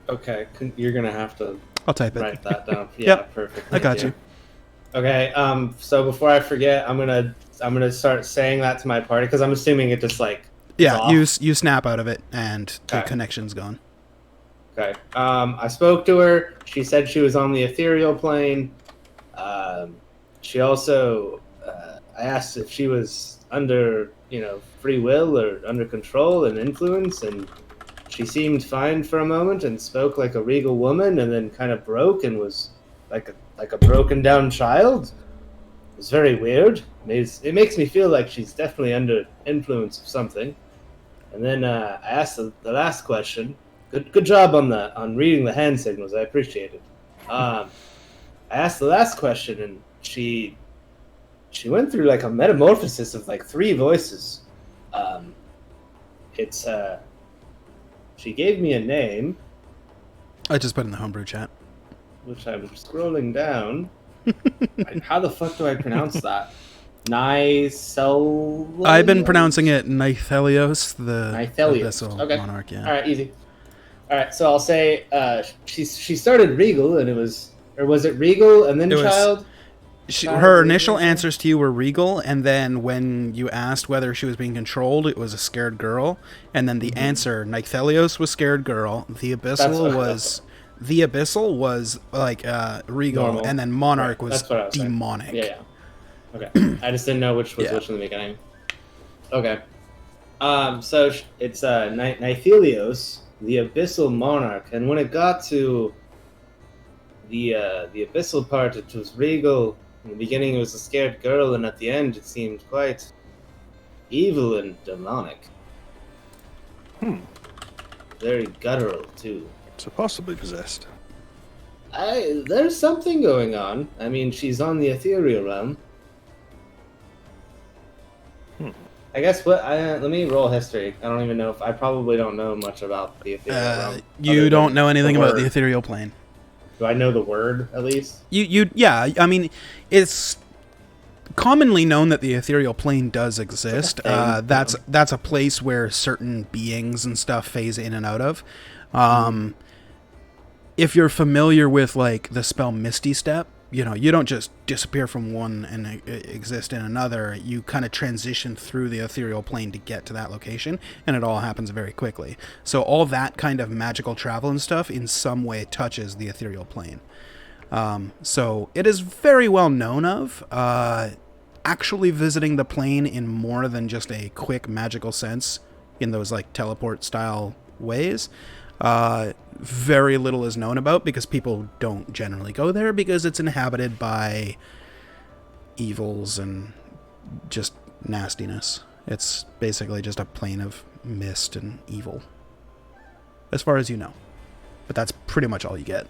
Okay, you're gonna have to I'll type it. write that down. Yeah, Yep, perfect. I got Thank you. Okay, so before I forget, I'm gonna start saying that to my party because I'm assuming it just like Yeah, off. you snap out of it, and the Okay. connection's gone. Okay. I spoke to her. She said she was on the ethereal plane. She also, I asked if she was under, free will or under control and influence, and she seemed fine for a moment and spoke like a regal woman, and then kind of broke and was like a broken down child. It was very weird. It makes me feel like she's definitely under influence of something. And then I asked the last question. Good job on reading the hand signals. I appreciate it. I asked the last question, and she went through like a metamorphosis of like 3 voices. She gave me a name, I just put in the homebrew chat. which I'm scrolling down. How the fuck do I pronounce that? Nythelios? I've been pronouncing it Nythelios, the Nythelios. Abyssal Okay. Monarch. Yeah. All right, easy. All right, so I'll say she started regal, and was it regal and then It was- child? Her initial answers to you were regal, and then when you asked whether she was being controlled, it was a scared girl. And then the answer, Nythelios was scared girl. The Abyssal was like regal, Normal. and then Monarch Right, was that's what I was saying. demonic. Yeah. Okay. I just didn't know which was Yeah. which in the beginning. Okay. So it's Nythelios, the Abyssal Monarch, and when it got to the Abyssal part, it was regal. In the beginning, it was a scared girl, and at the end, it seemed quite evil and demonic. Very guttural too. So possibly possessed. There's something going on. I mean, she's on the ethereal realm. I guess let me roll history. I don't even know if I probably don't know much about the ethereal realm. You don't know anything about the word. ethereal plane. Do I know the word at least? Yeah. I mean, it's commonly known that the ethereal plane does exist. That's a place where certain beings and stuff phase in and out of. If you're familiar with like the spell Misty Step, you know, you don't just disappear from one and exist in another. You kind of transition through the ethereal plane to get to that location, and it all happens very quickly. So all that kind of magical travel and stuff in some way touches the ethereal plane. So it is very well known of. Actually visiting the plane in more than just a quick magical sense, in those like teleport style ways, very little is known about, because people don't generally go there because it's inhabited by evils and just nastiness. It's basically just a plane of mist and evil, as far as you know. But that's pretty much all you get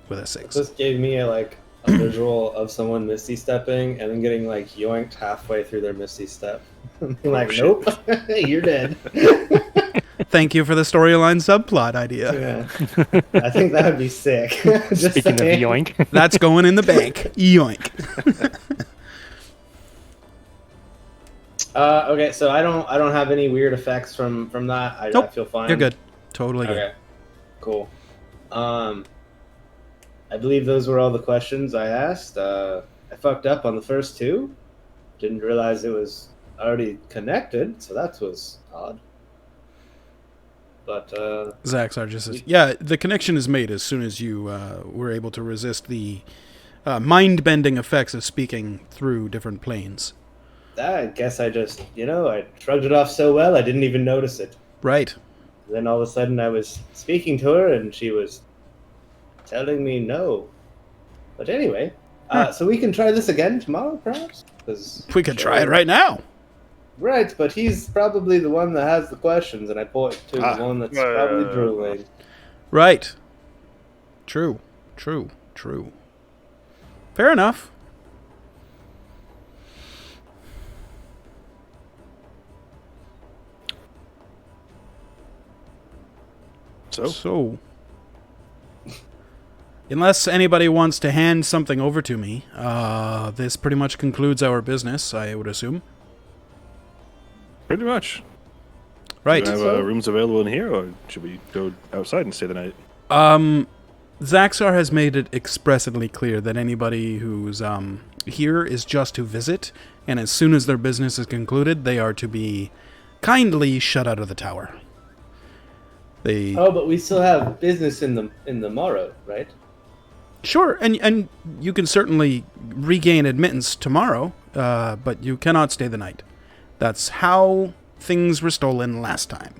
with a 6. This gave me a visual of someone misty stepping and then getting like yoinked halfway through their misty step. Like, nope, you're dead. Thank you for the storyline subplot idea. Yeah. I think that would be sick. Just Speaking of saying. yoink. That's going in the bank. Yoink. Okay, so I don't have any weird effects from that. I Nope, feel fine. You're good. Totally good. Okay, cool. I believe those were all the questions I asked. I fucked up on the first 2. Didn't realize it was already connected, so that was odd. But Zaxar just says, yeah, the connection is made as soon as you were able to resist the mind-bending effects of speaking through different planes. I guess I just, I shrugged it off so well I didn't even notice it. Right. Then all of a sudden I was speaking to her and she was telling me no. But anyway, so we can try this again tomorrow, perhaps? We could try it right now. Right, but he's probably the one that has the questions, and I point to the one that's probably drooling. Right. True. Fair enough. So, unless anybody wants to hand something over to me, this pretty much concludes our business, I would assume. Pretty much. Right. Do you have rooms available in here, or should we go outside and stay the night? Zaxar has made it expressly clear that anybody who's here is just to visit, and as soon as their business is concluded, they are to be kindly shut out of the tower. But we still have business in the morrow, right? Sure, and you can certainly regain admittance tomorrow, but you cannot stay the night. That's how things were stolen last time.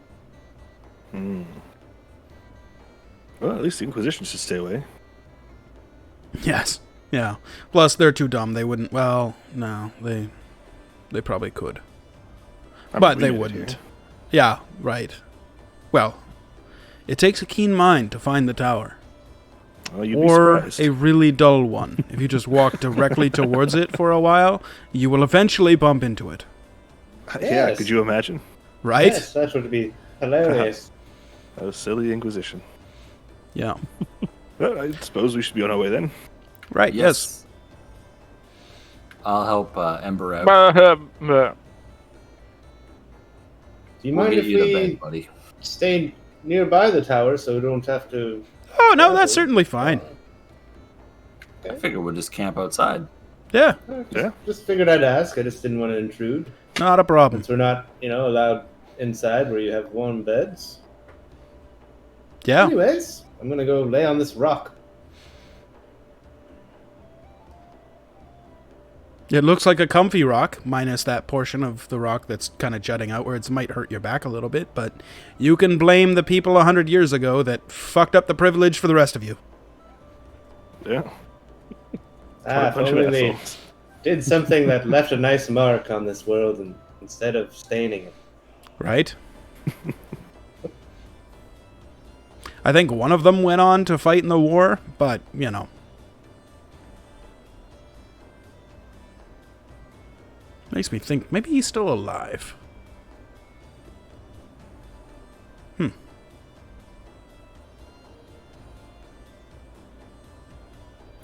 Well, at least the Inquisition should stay away. Yes. Yeah. Plus, they're too dumb. They wouldn't... Well, no. They probably could. But they wouldn't. Yeah, right. Well, it takes a keen mind to find the tower. Well, you'd or be surprised. a really dull one. If you just walk directly towards it for a while, you will eventually bump into it. Yeah, Yes. could you imagine? Right? Yes, that would be hilarious. A silly Inquisition. Yeah. Well, I suppose we should be on our way then. Right, yes. I'll help Ember out. Do you We'll mind get if you to we bed, buddy. stay nearby the tower so we don't have to... Oh, no, that's certainly fine. I figure we'll just camp outside. Yeah, Just figured I'd ask. I just didn't want to intrude. not a problem. Since we're not, allowed inside where you have warm beds. Yeah. Anyways, I'm going to go lay on this rock. It looks like a comfy rock, minus that portion of the rock that's kind of jutting outwards. Might hurt your back a little bit, but you can blame the people 100 years ago that fucked up the privilege for the rest of you. Yeah. If bunch of only they assholes. did something that left a nice mark on this world instead of staining it. Right? I think one of them went on to fight in the war, but, you know. Makes me think maybe he's still alive.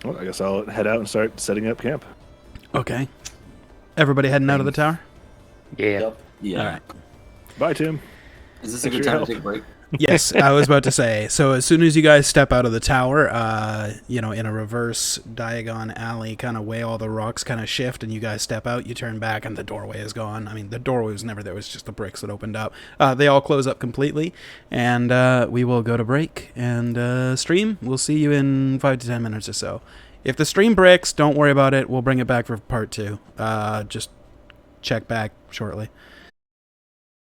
Well, I guess I'll head out and start setting up camp. Okay. Everybody heading out of the tower? Yeah. Yep. Yeah. All right. Bye, Tim. Is this a Thanks good for your time to help. take a break? Yes, I was about to say. So as soon as you guys step out of the tower, you know, in a reverse Diagon alley, kind of way all the rocks kind of shift, and you guys step out, you turn back, and the doorway is gone. I mean, the doorway was never there. It was just the bricks that opened up. They all close up completely, and we will go to break and stream. We'll see you in 5 to 10 minutes or so. If the stream breaks, don't worry about it. We'll bring it back for part 2. Just check back shortly.